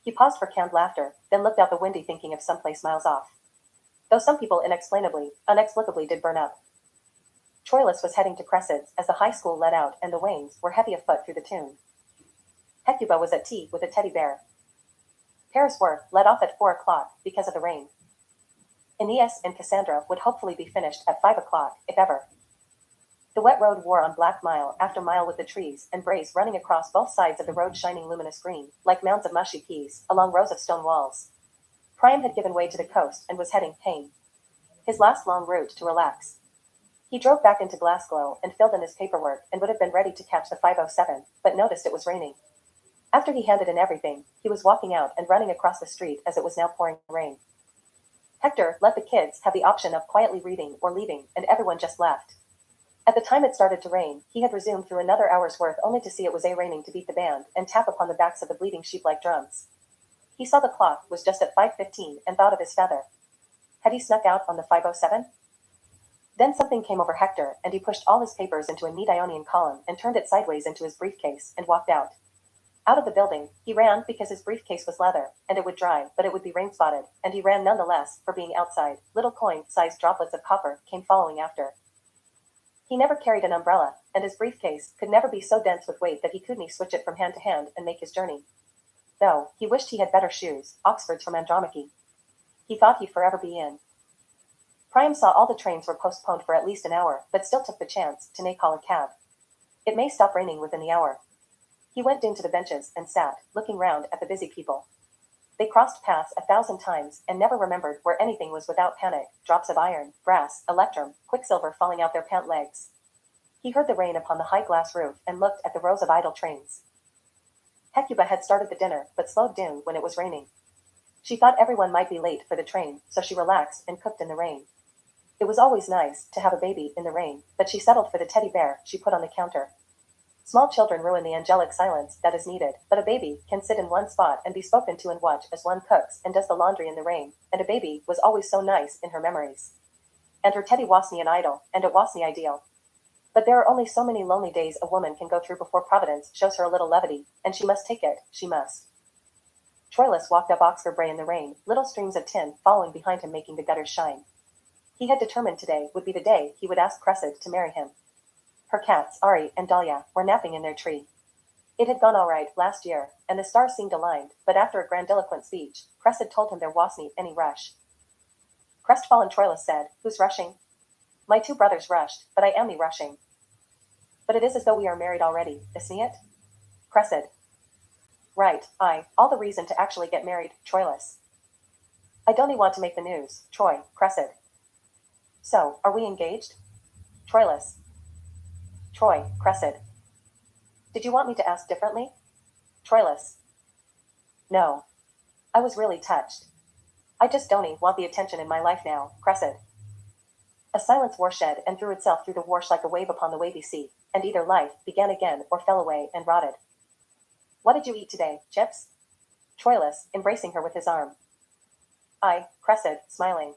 He paused for canned laughter, then looked out the window thinking of someplace miles off. Though some people inexplicably did burn up. Troilus was heading to Cressids as the high school let out and the Waynes were heavy afoot through the tune. Hecuba was at tea with a teddy bear. Paris work let off at 4 o'clock because of the rain. Aeneas and Cassandra would hopefully be finished at 5 o'clock, if ever. The wet road wore on black mile after mile with the trees and braes running across both sides of the road shining luminous green, like mounds of mushy peas, along rows of stone walls. Priam had given way to the coast and was heading home. His last long route to relax. He drove back into Glasgow and filled in his paperwork and would have been ready to catch the 5:07, but noticed it was raining. After he handed in everything, he was walking out and running across the street as it was now pouring rain. Hector let the kids have the option of quietly reading or leaving, and everyone just left. At the time it started to rain, he had resumed through another hour's work only to see it was raining to beat the band and tap upon the backs of the bleeding sheep like drums. He saw the clock was just at 5:15 and thought of his feather. Had he snuck out on the 5:07? Then something came over Hector, and he pushed all his papers into a neat Ionian column and turned it sideways into his briefcase and walked out. Out of the building, he ran because his briefcase was leather, and it would dry, but it would be rain-spotted, and he ran nonetheless for being outside. Little coin-sized droplets of copper came following after. He never carried an umbrella, and his briefcase could never be so dense with weight that he couldn't switch it from hand to hand and make his journey. Though, he wished he had better shoes, Oxfords from Andromache. He thought he'd forever be in. Priam saw all the trains were postponed for at least an hour, but still took the chance to call a cab. It may stop raining within the hour. He went into the benches and sat, looking round at the busy people. They crossed paths 1,000 times and never remembered where anything was without panic, drops of iron, brass, electrum, quicksilver falling out their pant legs. He heard the rain upon the high glass roof and looked at the rows of idle trains. Hecuba had started the dinner, but slowed down when it was raining. She thought everyone might be late for the train, so she relaxed and cooked in the rain. It was always nice to have a baby in the rain, but she settled for the teddy bear she put on the counter. Small children ruin the angelic silence that is needed, but a baby can sit in one spot and be spoken to and watch as one cooks and does the laundry in the rain, and a baby was always so nice in her memories. And her teddy wasn't an idol, and it wasn't ideal. But there are only so many lonely days a woman can go through before Providence shows her a little levity, and she must take it, she must. Troilus walked up Oxford Brae in the rain, little streams of tin following behind him making the gutters shine. He had determined today would be the day he would ask Cressida to marry him. Her cats, Ari and Dahlia, were napping in their tree. It had gone all right last year, and the stars seemed aligned, but after a grandiloquent speech, Cressida told him there wasn't any rush. Crestfallen Troilus said, "Who's rushing?" "My 2 brothers rushed, but I am me rushing." "But it is as though we are married already, isn't it?" Cressida. "Right, all the reason to actually get married, Troilus." "I don't want to make the news, Troy, Cressida." "So, are we engaged?" Troilus. Troy, Cressida. "Did you want me to ask differently?" Troilus. "No. I was really touched. I just don't want the attention in my life now, Cressida." A silence watershed and threw itself through the wash like a wave upon the wavy sea, and either life began again or fell away and rotted. "What did you eat today, Chips?" Troilus, embracing her with his arm. Cressida, smiling.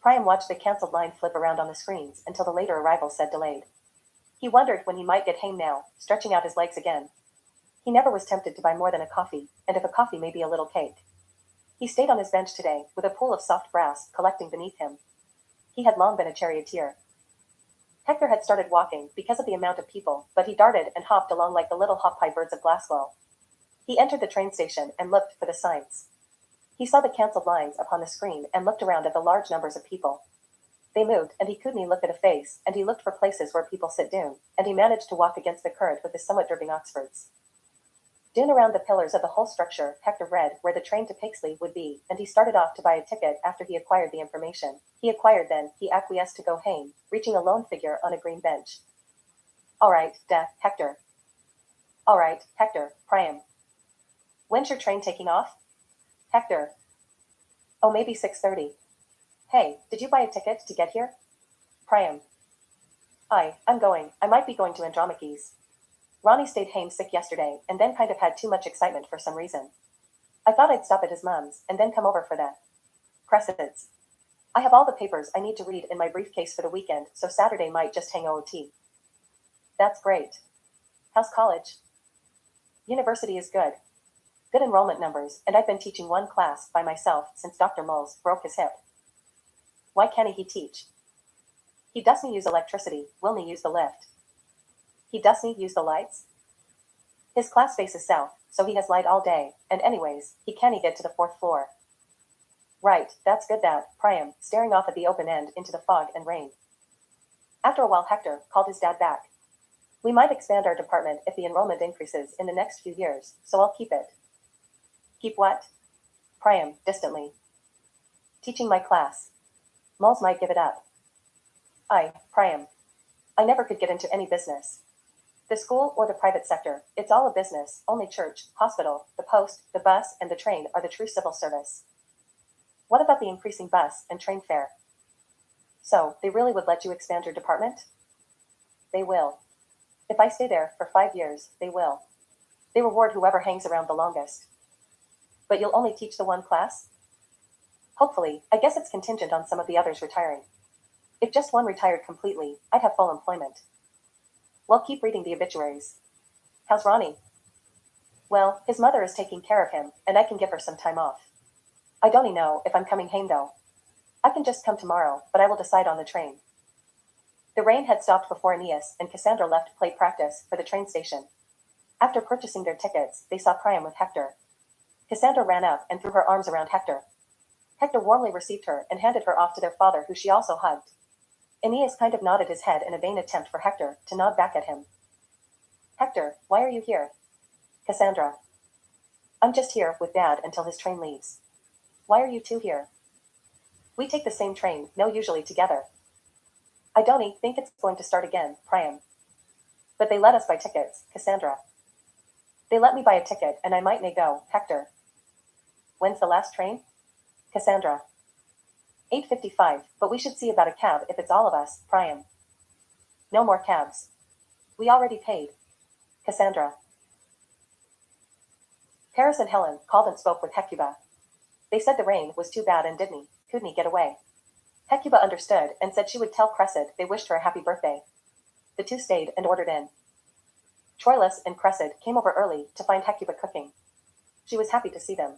Priam watched the cancelled line flip around on the screens until the later arrival said delayed. He wondered when he might get home now, stretching out his legs again. He never was tempted to buy more than a coffee, and if a coffee may be a little cake. He stayed on his bench today, with a pool of soft brass collecting beneath him. He had long been a charioteer. Hector had started walking because of the amount of people, but he darted and hopped along like the little hop-pie birds of Glasgow. He entered the train station and looked for the signs. He saw the cancelled lines upon the screen and looked around at the large numbers of people. They moved, and he couldn't look at a face, and he looked for places where people sit down, and he managed to walk against the current with his somewhat dripping Oxfords. Down around the pillars of the whole structure, Hector read where the train to Pixley would be, and he started off to buy a ticket after he acquired the information. He acquiesced to go home, reaching a lone figure on a green bench. "All right, Hector." "All right, Hector, Priam." "When's your train taking off?" Hector. "Oh, maybe 6:30. Hey, did you buy a ticket to get here?" Priam. I'm going. I might be going to Andromache's. Ronnie stayed home sick yesterday, and then kind of had too much excitement for some reason. I thought I'd stop at his mum's, and then come over for that. Cressids. I have all the papers I need to read in my briefcase for the weekend, so Saturday might just hang OT. That's great. How's college? University is good. Good enrollment numbers, and I've been teaching one class by myself since Dr. Moles broke his hip. Why can't he teach? He doesn't use electricity, will he use the lift? He doesn't use the lights? His class faces south, so he has light all day, and anyways, he can't get to the fourth floor. Right, that's good that, Priam, staring off at the open end into the fog and rain. After a while Hector called his dad back. We might expand our department if the enrollment increases in the next few years, so I'll keep it. Keep what? Priam, distantly. Teaching my class. Moles might give it up. Priam. I never could get into any business. The school or the private sector, it's all a business, only church, hospital, the post, the bus, and the train are the true civil service. What about the increasing bus and train fare? So, they really would let you expand your department? They will. If I stay there for 5 years, they will. They reward whoever hangs around the longest. But you'll only teach the one class? Hopefully, I guess it's contingent on some of the others retiring. If just one retired completely, I'd have full employment. Well, keep reading the obituaries. How's Ronnie? Well, his mother is taking care of him, and I can give her some time off. I don't know if I'm coming home though. I can just come tomorrow, but I will decide on the train. The rain had stopped before Aeneas and Cassandra left play practice for the train station. After purchasing their tickets, they saw Priam with Hector. Cassandra ran up and threw her arms around Hector. Hector warmly received her and handed her off to their father, who she also hugged. Aeneas kind of nodded his head in a vain attempt for Hector to nod back at him. Hector, why are you here? Cassandra. I'm just here with Dad until his train leaves. Why are you two here? We take the same train, no usually together. I don't think it's going to start again, Priam. But they let us buy tickets, Cassandra. They let me buy a ticket and I might may go, Hector. When's the last train? Cassandra. 8:55, but we should see about a cab if it's all of us, Priam. No more cabs. We already paid. Cassandra. Paris and Helen called and spoke with Hecuba. They said the rain was too bad and couldn't get away. Hecuba understood and said she would tell Cressid they wished her a happy birthday. The two stayed and ordered in. Troilus and Cressid came over early to find Hecuba cooking. She was happy to see them.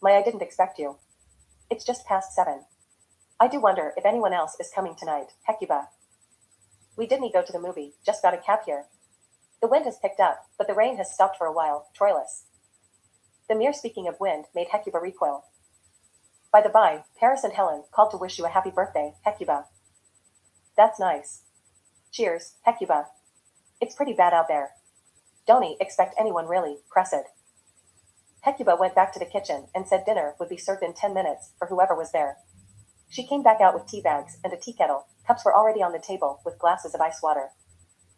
I didn't expect you. It's just past 7. I do wonder if anyone else is coming tonight, Hecuba. We didn't go to the movie, just got a cab here. The wind has picked up, but the rain has stopped for a while, Troilus. The mere speaking of wind made Hecuba recoil. By the by, Paris and Helen called to wish you a happy birthday, Hecuba. That's nice. Cheers, Hecuba. It's pretty bad out there. Don't expect anyone really, Cressid. Hecuba went back to the kitchen and said dinner would be served in 10 minutes for whoever was there. She came back out with tea bags and a tea kettle. Cups were already on the table with glasses of ice water.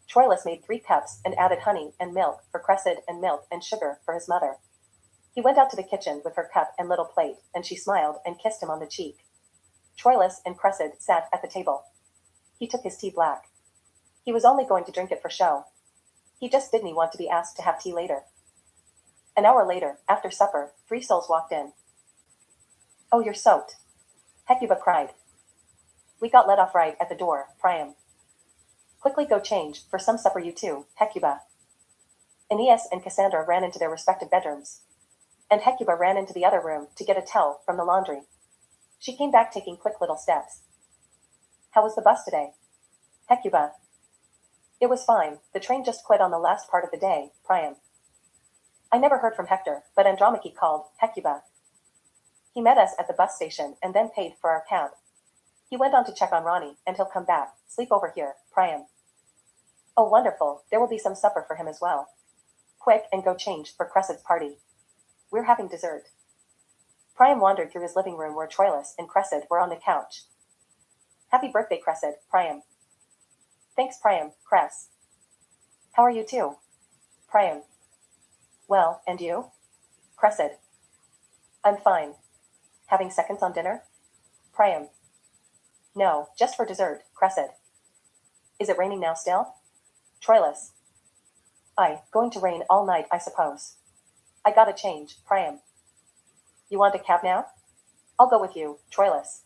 Troilus made 3 cups and added honey and milk for Cressid and milk and sugar for his mother. He went out to the kitchen with her cup and little plate, and she smiled and kissed him on the cheek. Troilus and Cressid sat at the table. He took his tea black. He was only going to drink it for show. He just didn't want to be asked to have tea later. An hour later, after supper, 3 souls walked in. Oh, you're soaked. Hecuba cried. We got let off right at the door, Priam. Quickly go change, for some supper you too, Hecuba. Aeneas and Cassandra ran into their respective bedrooms. And Hecuba ran into the other room to get a towel from the laundry. She came back taking quick little steps. How was the bus today? Hecuba. It was fine, the train just quit on the last part of the day, Priam. I never heard from Hector, but Andromache called, Hecuba. He met us at the bus station and then paid for our cab. He went on to check on Ronnie, and he'll come back, sleep over here, Priam. Oh, wonderful, there will be some supper for him as well. Quick and go change for Cressid's party. We're having dessert. Priam wandered through his living room where Troilus and Cressid were on the couch. Happy birthday, Cressid, Priam. Thanks, Priam, Cress. How are you too? Priam. Well, and you? Cressid. I'm fine. Having seconds on dinner? Priam. No, just for dessert, Cressid. Is it raining now still? Troilus. Going to rain all night, I suppose. I gotta change, Priam. You want a cab now? I'll go with you, Troilus.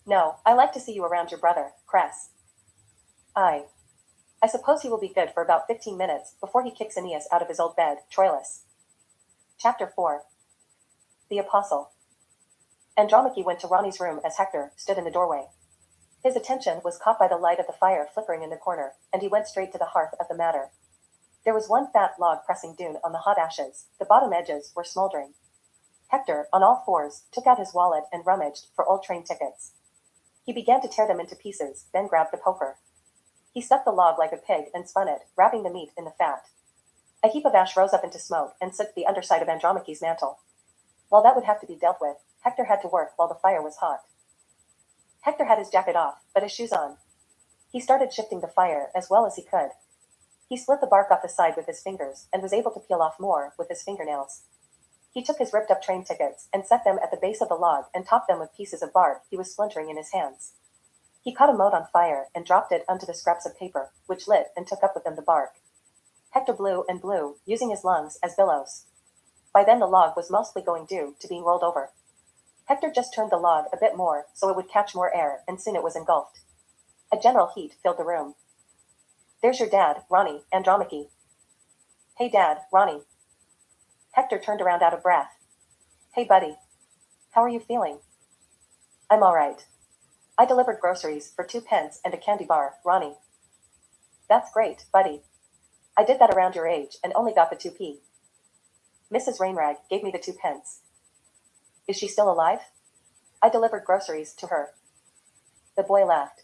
No, I like to see you around your brother, Cress. I suppose he will be good for about 15 minutes before he kicks Aeneas out of his old bed, Troilus. Chapter 4. The Apostle. Andromache went to Ronnie's room as Hector stood in the doorway. His attention was caught by the light of the fire flickering in the corner, and he went straight to the heart of the matter. There was one fat log pressing dune on the hot ashes. The bottom edges were smoldering. Hector, on all fours, took out his wallet and rummaged for old train tickets. He began to tear them into pieces, then grabbed the poker. He stuck the log like a pig and spun it, wrapping the meat in the fat. A heap of ash rose up into smoke and soaked the underside of Andromache's mantle. While that would have to be dealt with, Hector had to work while the fire was hot. Hector had his jacket off, but his shoes on. He started shifting the fire as well as he could. He split the bark off the side with his fingers and was able to peel off more with his fingernails. He took his ripped up train tickets and set them at the base of the log and topped them with pieces of bark he was splintering in his hands. He caught a mote on fire and dropped it onto the scraps of paper, which lit and took up with them the bark. Hector blew and blew, using his lungs as billows. By then the log was mostly going due to being rolled over. Hector just turned the log a bit more so it would catch more air, and soon it was engulfed. A general heat filled the room. "There's your dad, Ronnie, Andromache." "Hey Dad, Ronnie." Hector turned around out of breath. "Hey buddy. How are you feeling?" "I'm alright. I delivered groceries for 2 pence and a candy bar, Ronnie." "That's great, buddy. I did that around your age and only got the 2p. Mrs. Rainrag gave me the 2 pence. Is she still alive? I delivered groceries to her." The boy laughed.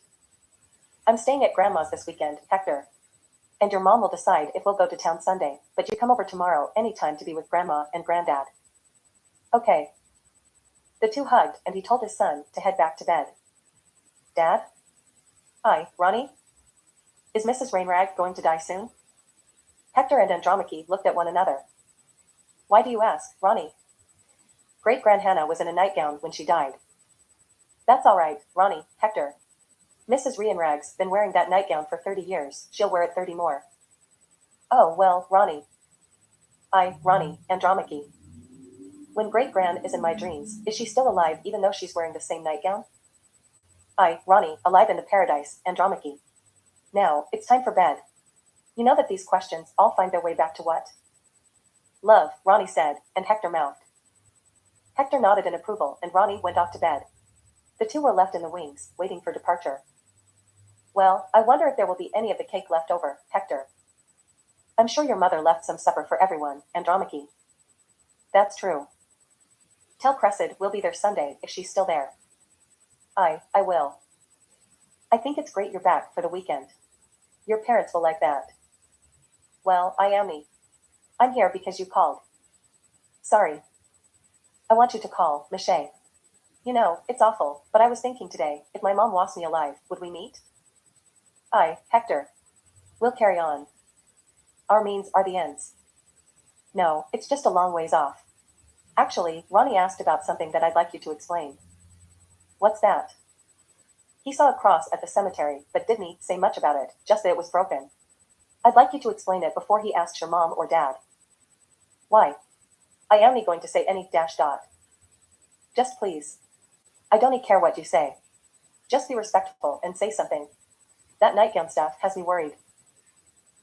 "I'm staying at Grandma's this weekend, Hector. And your mom will decide if we'll go to town Sunday, but you come over tomorrow anytime to be with Grandma and Granddad." "Okay." The two hugged and he told his son to head back to bed. "Dad?" "Hi, Ronnie? Is Mrs. Rainrag going to die soon?" Hector and Andromache looked at one another. "Why do you ask, Ronnie?" "Great-Grand Hannah was in a nightgown when she died." "That's all right, Ronnie, Hector. Mrs. Rainrag's been wearing that nightgown for 30 years. She'll wear it 30 more. "Oh, well, Ronnie." Ronnie, Andromache. When Great-Gran is in my dreams, is she still alive even though she's wearing the same nightgown?" Ronnie, alive in the paradise, Andromache. Now, it's time for bed. You know that these questions all find their way back to what? Love, Ronnie said, and Hector mouthed. Hector nodded in approval and Ronnie went off to bed. The two were left in the wings, waiting for departure. "Well, I wonder if there will be any of the cake left over, Hector." "I'm sure your mother left some supper for everyone, Andromache." "That's true." "Tell Cressid we'll be there Sunday if she's still there." I will. I think it's great you're back for the weekend. Your parents will like that." "Well, I'm here because you called." "Sorry. I want you to call, Michelle. You know, it's awful, but I was thinking today, if my mom lost me alive, would we meet?" Hector. We'll carry on. Our means are the ends." "No, it's just a long ways off. Actually, Ronnie asked about something that I'd like you to explain." "What's that?" "He saw a cross at the cemetery, but didn't say much about it, just that it was broken. I'd like you to explain it before he asks your mom or dad." "Why? I am going to say any dash dot. Just please. I don't care what you say. Just be respectful and say something. That nightgown stuff has me worried."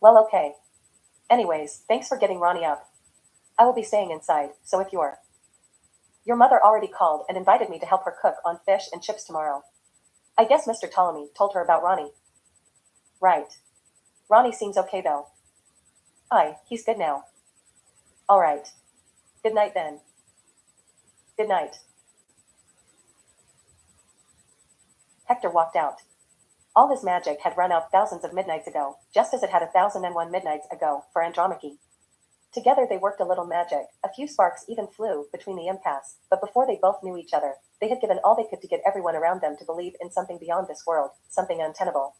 "Well, okay. Anyways, thanks for getting Ronnie up. I will be staying inside, so if you're..." "Your mother already called and invited me to help her cook on fish and chips tomorrow. I guess Mr. Ptolemy told her about Ronnie." "Right. Ronnie seems okay though." He's good now." "All right. Good night then." "Good night." Hector walked out. All his magic had run out thousands of midnights ago, just as it had 1,001 midnights ago for Andromache. Together they worked a little magic, a few sparks even flew between the impasse, but before they both knew each other, they had given all they could to get everyone around them to believe in something beyond this world, something untenable.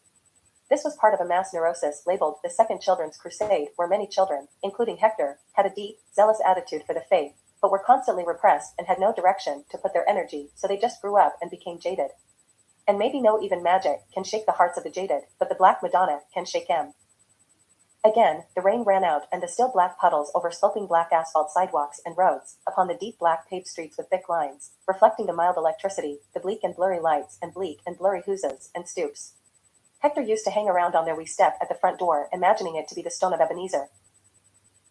This was part of a mass neurosis labeled the Second Children's Crusade, where many children, including Hector, had a deep, zealous attitude for the faith, but were constantly repressed and had no direction to put their energy, so they just grew up and became jaded. And maybe no even magic can shake the hearts of the jaded, but the Black Madonna can shake them. Again, the rain ran out and the still black puddles over sloping black asphalt sidewalks and roads, upon the deep black paved streets with thick lines, reflecting the mild electricity, the bleak and blurry lights and bleak and blurry houses and stoops. Hector used to hang around on their wee step at the front door, imagining it to be the stone of Ebenezer.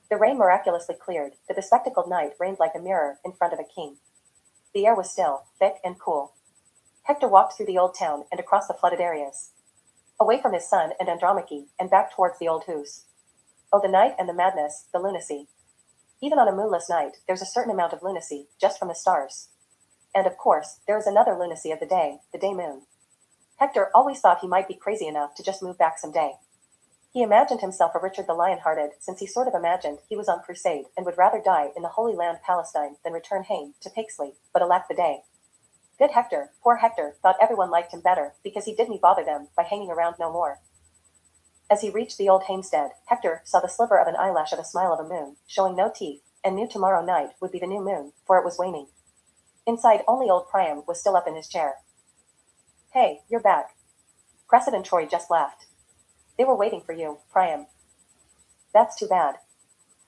The rain miraculously cleared, the bespectacled night reigned like a mirror in front of a king. The air was still, thick and cool. Hector walked through the old town and across the flooded areas. Away from his son and Andromache, and back towards the old house. Oh, the night and the madness, the lunacy. Even on a moonless night, there's a certain amount of lunacy, just from the stars. And of course, there is another lunacy of the day moon. Hector always thought he might be crazy enough to just move back someday. He imagined himself a Richard the Lion-Hearted, since he sort of imagined he was on crusade and would rather die in the Holy Land Palestine than return home to Pixley, but alack the day. Good Hector, poor Hector, thought everyone liked him better, because he didn't bother them by hanging around no more. As he reached the old homestead, Hector saw the sliver of an eyelash of a smile of a moon, showing no teeth, and knew tomorrow night would be the new moon, for it was waning. Inside, only old Priam was still up in his chair. Hey, you're back. Cressid and Troy just left. They were waiting for you, Priam. That's too bad.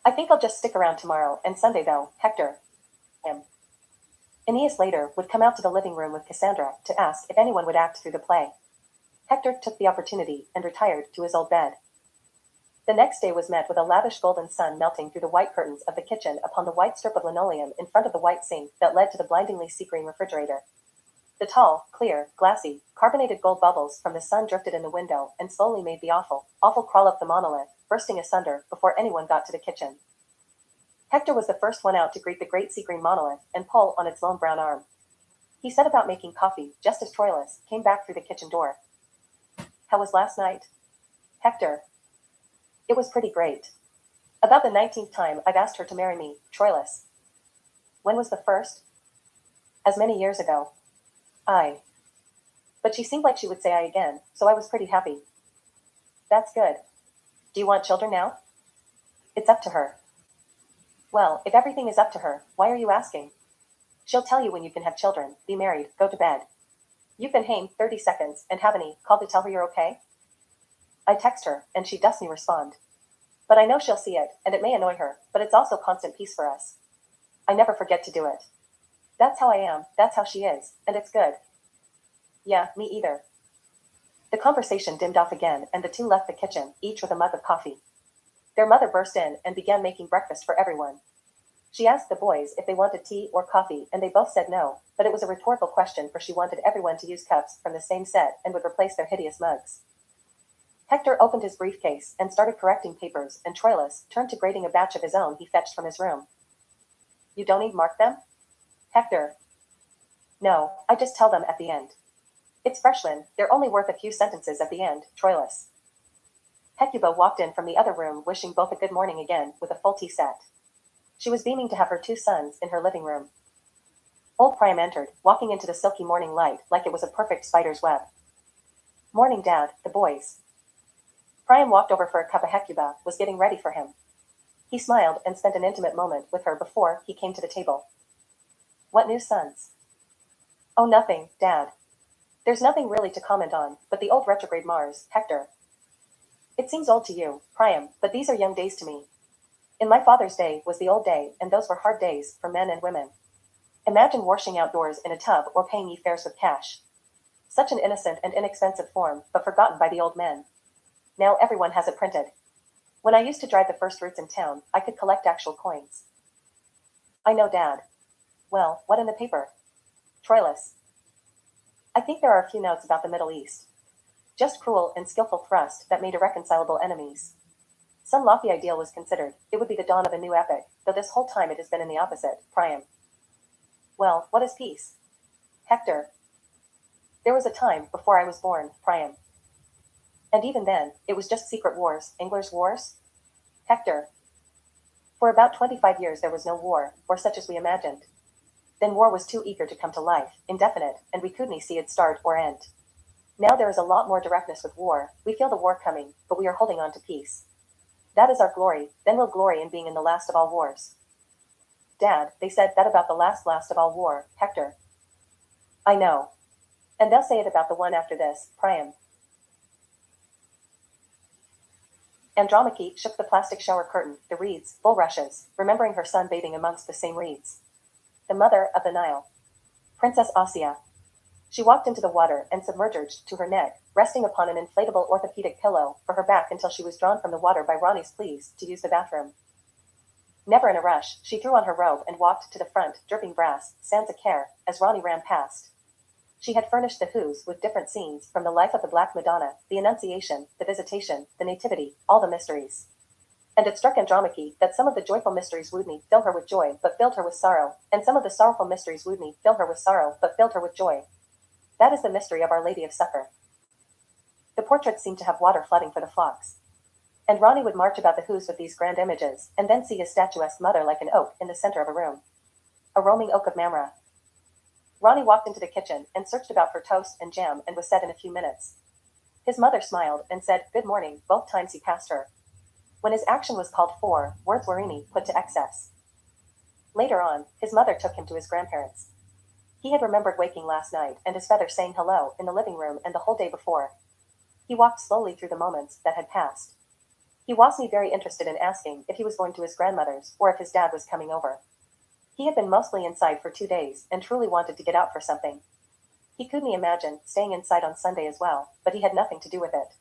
I think I'll just stick around tomorrow and Sunday though, Hector. Aeneas later would come out to the living room with Cassandra to ask if anyone would act through the play. Hector took the opportunity and retired to his old bed. The next day was met with a lavish golden sun melting through the white curtains of the kitchen upon the white strip of linoleum in front of the white sink that led to the blindingly sea-green refrigerator. The tall, clear, glassy, carbonated gold bubbles from the sun drifted in the window and slowly made the awful crawl up the monolith, bursting asunder before anyone got to the kitchen. Hector was the first one out to greet the great sea-green monolith and pull on its lone brown arm. He set about making coffee just as Troilus came back through the kitchen door. How was last night? Hector. It was pretty great. About the 19th time I've asked her to marry me, Troilus. When was the first? As many years ago. Aye. But she seemed like she would say aye again, so I was pretty happy. That's good. Do you want children now? It's up to her. Well, if everything is up to her, why are you asking? She'll tell you when you can have children, be married, go to bed. You've been hame 30 seconds and haven't called to tell her you're okay? I text her, and she doesn't respond. But I know she'll see it, and it may annoy her, but it's also constant peace for us. I never forget to do it. That's how I am, that's how she is, and it's good. Yeah, me either. The conversation dimmed off again, and the two left the kitchen, each with a mug of coffee. Their mother burst in and began making breakfast for everyone. She asked the boys if they wanted tea or coffee, and they both said no, but it was a rhetorical question, for she wanted everyone to use cups from the same set and would replace their hideous mugs. Hector opened his briefcase and started correcting papers, and Troilus turned to grading a batch of his own he fetched from his room. You don't even mark them? Hector. No, I just tell them at the end. It's freshmen, they're only worth a few sentences at the end, Troilus. Hecuba walked in from the other room wishing both a good morning again, with a full tea set. She was beaming to have her two sons in her living room. Old Priam entered, walking into the silky morning light like it was a perfect spider's web. Morning, Dad, the boys. Priam walked over for a cup of Hecuba, was getting ready for him. He smiled and spent an intimate moment with her before he came to the table. What news, sons? Oh, nothing, Dad. There's nothing really to comment on, but the old retrograde Mars, Hector. It seems old to you, Priam, but these are young days to me. In my father's day was the old day, and those were hard days for men and women. Imagine washing outdoors in a tub or paying ye fares with cash. Such an innocent and inexpensive form, but forgotten by the old men. Now everyone has it printed. When I used to drive the first routes in town, I could collect actual coins. I know, Dad. Well, what in the paper? Troilus. I think there are a few notes about the Middle East. Just cruel and skillful thrust that made irreconcilable enemies. Some lofty ideal was considered. It would be the dawn of a new epic, though this whole time it has been in the opposite, Priam. Well, what is peace? Hector. There was a time before I was born, Priam. And even then, it was just secret wars, Englers' wars? Hector. For about 25 years there was no war, or such as we imagined. Then war was too eager to come to life, indefinite, and we couldn't see it start or end. Now there is a lot more directness with war. We feel the war coming, but we are holding on to peace. That is our glory, then we'll glory in being in the last of all wars. Dad, they said that about the last of all war, Hector. I know. And they'll say it about the one after this, Priam. Andromache shook the plastic shower curtain, the reeds, bulrushes, remembering her son bathing amongst the same reeds. The mother of the Nile. Princess Ossia. She walked into the water and submerged to her neck, resting upon an inflatable orthopedic pillow for her back until she was drawn from the water by Ronnie's pleas to use the bathroom. Never in a rush, she threw on her robe and walked to the front, dripping brass, sans a care, as Ronnie ran past. She had furnished the Who's with different scenes from the life of the Black Madonna, the Annunciation, the Visitation, the Nativity, all the mysteries. And it struck Andromache that some of the joyful mysteries wooed me fill her with joy, but filled her with sorrow, and some of the sorrowful mysteries wooed me fill her with sorrow, but filled her with joy. That is the mystery of Our Lady of Succor. The portraits seemed to have water flooding for the flocks. And Ronnie would march about the house with these grand images, and then see his statuesque mother like an oak in the center of a room. A roaming oak of Mamre. Ronnie walked into the kitchen and searched about for toast and jam and was set in a few minutes. His mother smiled and said, "Good morning," both times he passed her. When his action was called for, words were put to excess. Later on, his mother took him to his grandparents. He had remembered waking last night and his feather saying hello in the living room and the whole day before. He walked slowly through the moments that had passed. He wasn't very interested in asking if he was going to his grandmother's or if his dad was coming over. He had been mostly inside for 2 days and truly wanted to get out for something. He couldn't imagine staying inside on Sunday as well, but he had nothing to do with it.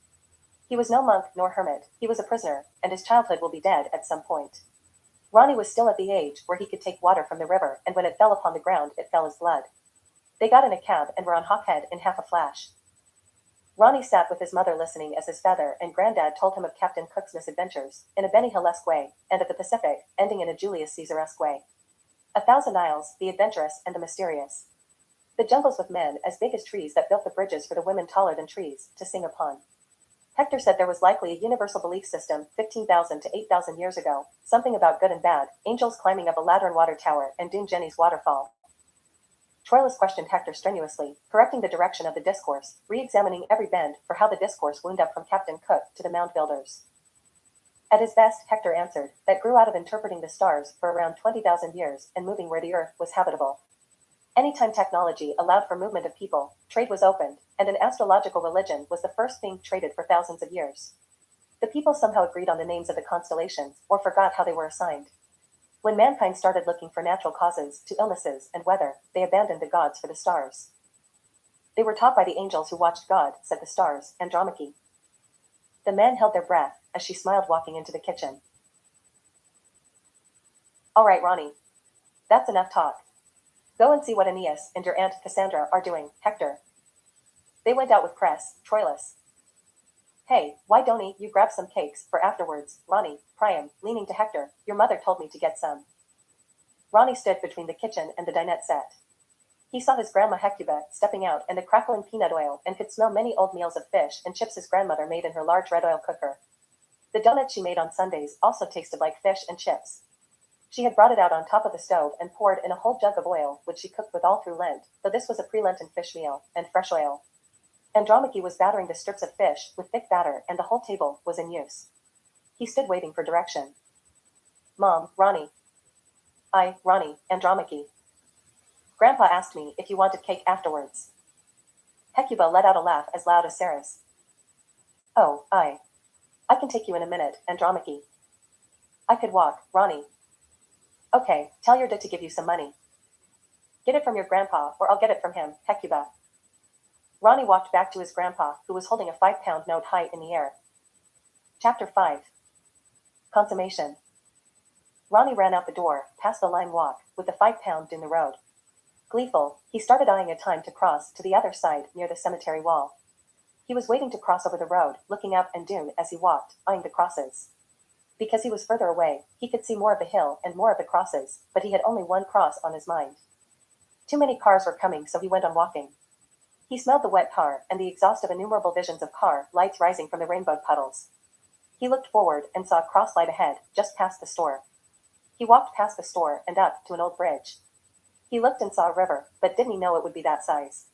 He was no monk nor hermit, he was a prisoner, and his childhood will be dead at some point. Ronnie was still at the age where he could take water from the river, and when it fell upon the ground, it fell as blood. They got in a cab and were on Hawkhead in half a flash. Ronnie sat with his mother listening as his father and granddad told him of Captain Cook's misadventures, in a Benny Hill-esque way, and of the Pacific, ending in a Julius Caesar-esque way. 1,000 Isles, the adventurous and the mysterious. The jungles with men as big as trees that built the bridges for the women taller than trees, to sing upon. Hector said there was likely a universal belief system 15,000 to 8,000 years ago, something about good and bad, angels climbing up a ladder in Water Tower, and Doon Jenny's waterfall. Troilus questioned Hector strenuously, correcting the direction of the discourse, re-examining every bend for how the discourse wound up from Captain Cook to the mound builders. At his best, Hector answered, that grew out of interpreting the stars for around 20,000 years and moving where the earth was habitable. Anytime technology allowed for movement of people, trade was opened, and an astrological religion was the first thing traded for thousands of years. The people somehow agreed on the names of the constellations, or forgot how they were assigned. When mankind started looking for natural causes to illnesses and weather, they abandoned the gods for the stars. They were taught by the angels who watched God, said the stars, Andromache. The men held their breath, as she smiled walking into the kitchen. "All right, Ronnie. That's enough talk. Go and see what Aeneas and your Aunt Cassandra are doing, Hector." They went out with Cress, Troilus. "Hey, why don't you grab some cakes for afterwards, Ronnie?" Priam, leaning to Hector, "Your mother told me to get some." Ronnie stood between the kitchen and the dinette set. He saw his grandma Hecuba stepping out and the crackling peanut oil and could smell many old meals of fish and chips his grandmother made in her large red oil cooker. The donut she made on Sundays also tasted like fish and chips. She had brought it out on top of the stove and poured in a whole jug of oil, which she cooked with all through Lent, though this was a pre-Lenten fish meal, and fresh oil. Andromache was battering the strips of fish with thick batter, and the whole table was in use. He stood waiting for direction. "Mom, Ronnie." Ronnie, Andromache. "Grandpa asked me if you wanted cake afterwards." Hecuba let out a laugh as loud as Ceres. "Oh, I can take you in a minute, Andromache." "I could walk, Ronnie." "Okay, tell your dad to give you some money." "Get it from your grandpa, or I'll get it from him, Hecuba." Ronnie walked back to his grandpa, who was holding a 5-pound note high in the air. Chapter 5. Consummation. Ronnie ran out the door, past the lime walk, with the 5-pound in the road. Gleeful, he started eyeing a time to cross to the other side near the cemetery wall. He was waiting to cross over the road, looking up and down as he walked, eyeing the crosses. Because he was further away, he could see more of the hill and more of the crosses, but he had only one cross on his mind. Too many cars were coming, so he went on walking. He smelled the wet tar and the exhaust of innumerable visions of car lights rising from the rainbow puddles. He looked forward and saw a cross light ahead, just past the store. He walked past the store and up to an old bridge. He looked and saw a river, but didn't he know it would be that size?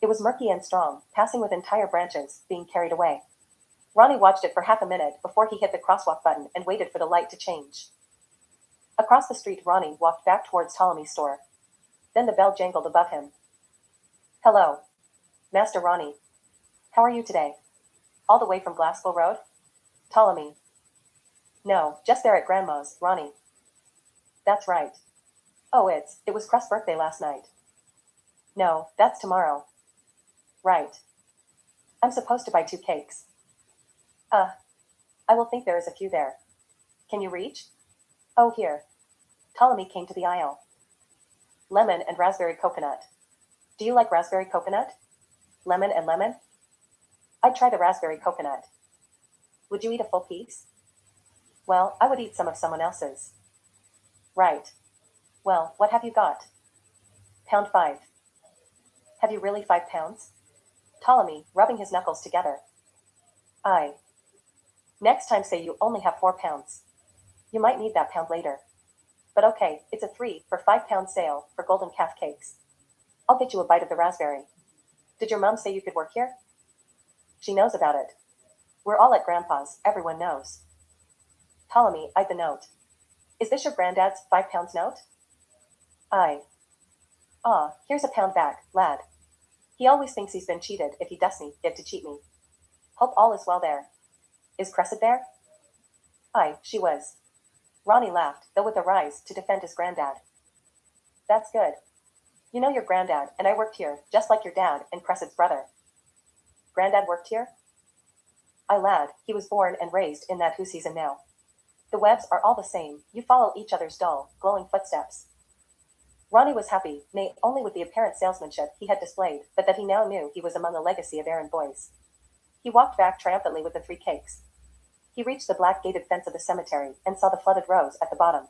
It was murky and strong, passing with entire branches, being carried away. Ronnie watched it for half a minute before he hit the crosswalk button and waited for the light to change. Across the street, Ronnie walked back towards Ptolemy's store. Then the bell jangled above him. "Hello, Master Ronnie. How are you today? All the way from Glassville Road?" "Ptolemy." "No, just there at Grandma's, Ronnie." "That's right. Oh, it was Cress' birthday last night." "No, that's tomorrow." "Right. I'm supposed to buy 2 cakes." I will think there is a few there. Can you reach?" "Oh, here." Ptolemy came to the aisle. "Lemon and raspberry coconut. Do you like raspberry coconut? Lemon and lemon?" "I'd try the raspberry coconut." "Would you eat a full piece?" Well, I would eat some of someone else's. Right. Well, what have you got? Pound 5. Have you really 5 pounds? Ptolemy, rubbing his knuckles together. Aye. Next time say you only have 4 pounds. You might need that pound later. But okay, it's a 3 for 5 pound sale for golden calf cakes. I'll get you a bite of the raspberry. Did your mom say you could work here? She knows about it. We're all at Grandpa's, everyone knows. Ptolemy eyed the note. Is this your granddad's 5 pounds note? Aye. Ah, here's a pound back, lad. He always thinks he's been cheated if he doesn't get to cheat me. Hope all is well there. Is Cressid there? Aye, she was. Ronnie laughed, though with a rise, to defend his granddad. That's good. You know your granddad, and I worked here, just like your dad and Cressid's brother. Granddad worked here? Aye, lad, he was born and raised in that house he's in now. The webs are all the same, you follow each other's dull, glowing footsteps. Ronnie was happy, nay, only with the apparent salesmanship he had displayed, but that he now knew he was among a legacy of errand boys. He walked back triumphantly with the 3 cakes. He reached the black gated fence of the cemetery and saw the flooded rows at the bottom.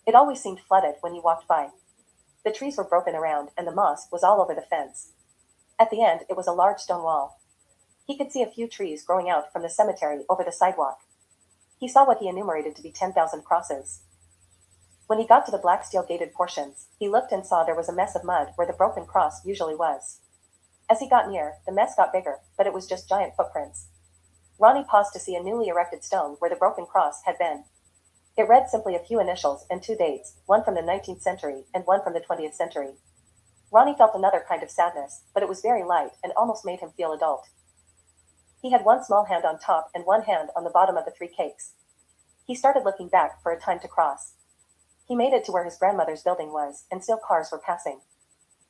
It always seemed flooded when he walked by. The trees were broken around and the moss was all over the fence. At the end it was a large stone wall. He could see a few trees growing out from the cemetery over the sidewalk. He saw what he enumerated to be 10,000 crosses. When he got to the black steel gated portions, he looked and saw there was a mess of mud where the broken cross usually was. As he got near, the mess got bigger, but it was just giant footprints. Ronnie paused to see a newly erected stone where the broken cross had been. It read simply a few initials and 2 dates, one from the 19th century and one from the 20th century. Ronnie felt another kind of sadness, but it was very light and almost made him feel adult. He had one small hand on top and one hand on the bottom of the 3 cakes. He started looking back for a time to cross. He made it to where his grandmother's building was, and still cars were passing.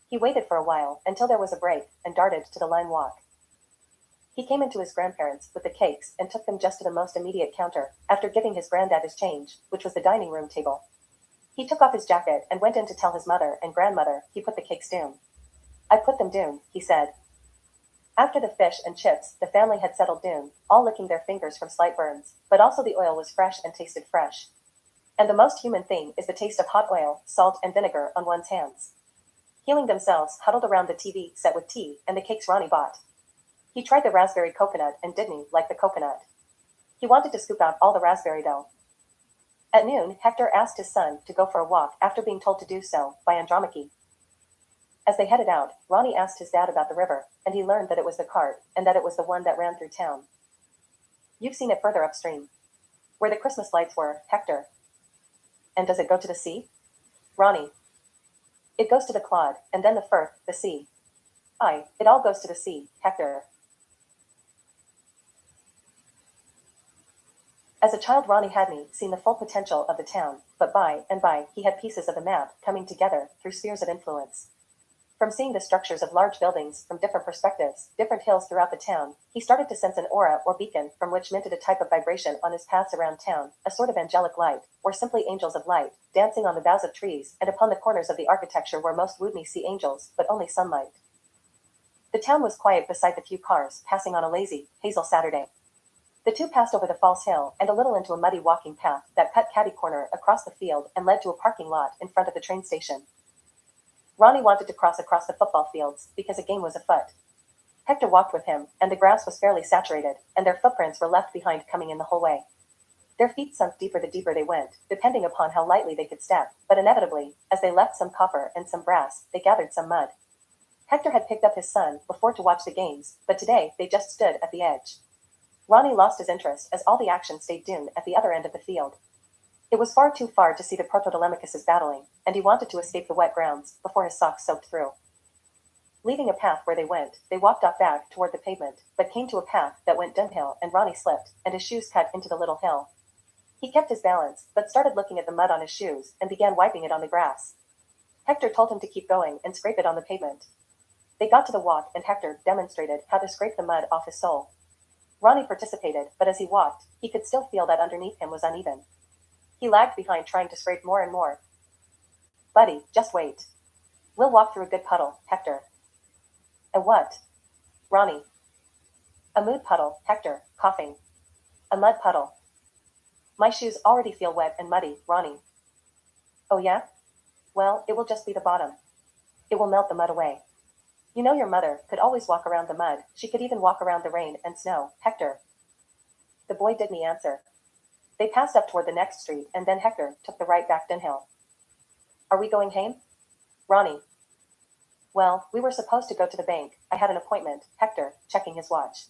He waited for a while, until there was a break, and darted to the line walk. He came into his grandparents' with the cakes and took them just to the most immediate counter, after giving his granddad his change, which was the dining room table. He took off his jacket and went in to tell his mother and grandmother he put the cakes down. I put them down, he said. After the fish and chips, the family had settled down, all licking their fingers from slight burns, but also the oil was fresh and tasted fresh. And the most human thing is the taste of hot oil, salt, and vinegar on one's hands. Healing themselves, huddled around the TV set with tea and the cakes Ronnie bought. He tried the raspberry coconut and didn't like the coconut. He wanted to scoop out all the raspberry dough. At noon, Hector asked his son to go for a walk after being told to do so by Andromache. As they headed out, Ronnie asked his dad about the river, and he learned that it was the cart, and that it was the one that ran through town. You've seen it further upstream. Where the Christmas lights were, Hector. And does it go to the sea? Ronnie. It goes to the Clod, and then the Firth, the sea. Aye, it all goes to the sea, Hector. As a child Ronnie hadn't seen the full potential of the town, but by and by he had pieces of the map coming together through spheres of influence. From seeing the structures of large buildings from different perspectives, different hills throughout the town, he started to sense an aura or beacon from which minted a type of vibration on his paths around town, a sort of angelic light, or simply angels of light, dancing on the boughs of trees and upon the corners of the architecture where most wouldn't see angels, but only sunlight. The town was quiet beside the few cars passing on a lazy, hazel Saturday. The two passed over the false hill and a little into a muddy walking path that cut catty-corner across the field and led to a parking lot in front of the train station. Ronnie wanted to cross across the football fields because a game was afoot. Hector walked with him, and the grass was fairly saturated, and their footprints were left behind coming in the whole way. Their feet sunk deeper the deeper they went, depending upon how lightly they could step, but inevitably, as they left some copper and some brass, they gathered some mud. Hector had picked up his son before to watch the games, but today they just stood at the edge. Ronnie lost his interest as all the action stayed doomed at the other end of the field. It was far too far to see the Prototelemachuses battling, and he wanted to escape the wet grounds before his socks soaked through. Leaving a path where they went, they walked off back toward the pavement, but came to a path that went downhill, and Ronnie slipped, and his shoes cut into the little hill. He kept his balance, but started looking at the mud on his shoes, and began wiping it on the grass. Hector told him to keep going and scrape it on the pavement. They got to the walk, and Hector demonstrated how to scrape the mud off his sole. Ronnie participated, but as he walked, he could still feel that underneath him was uneven. He lagged behind trying to scrape more and more. Buddy, just wait. We'll walk through a good puddle, Hector. A what? Ronnie. A mood puddle, Hector, coughing. A mud puddle. My shoes already feel wet and muddy, Ronnie. Oh yeah? Well, it will just be the bottom. It will melt the mud away. You know your mother could always walk around the mud. She could even walk around the rain and snow, Hector. The boy didn't answer. They passed up toward the next street, and then Hector took the right back downhill. Are we going home? Ronnie. Well, we were supposed to go to the bank. I had an appointment, Hector, checking his watch.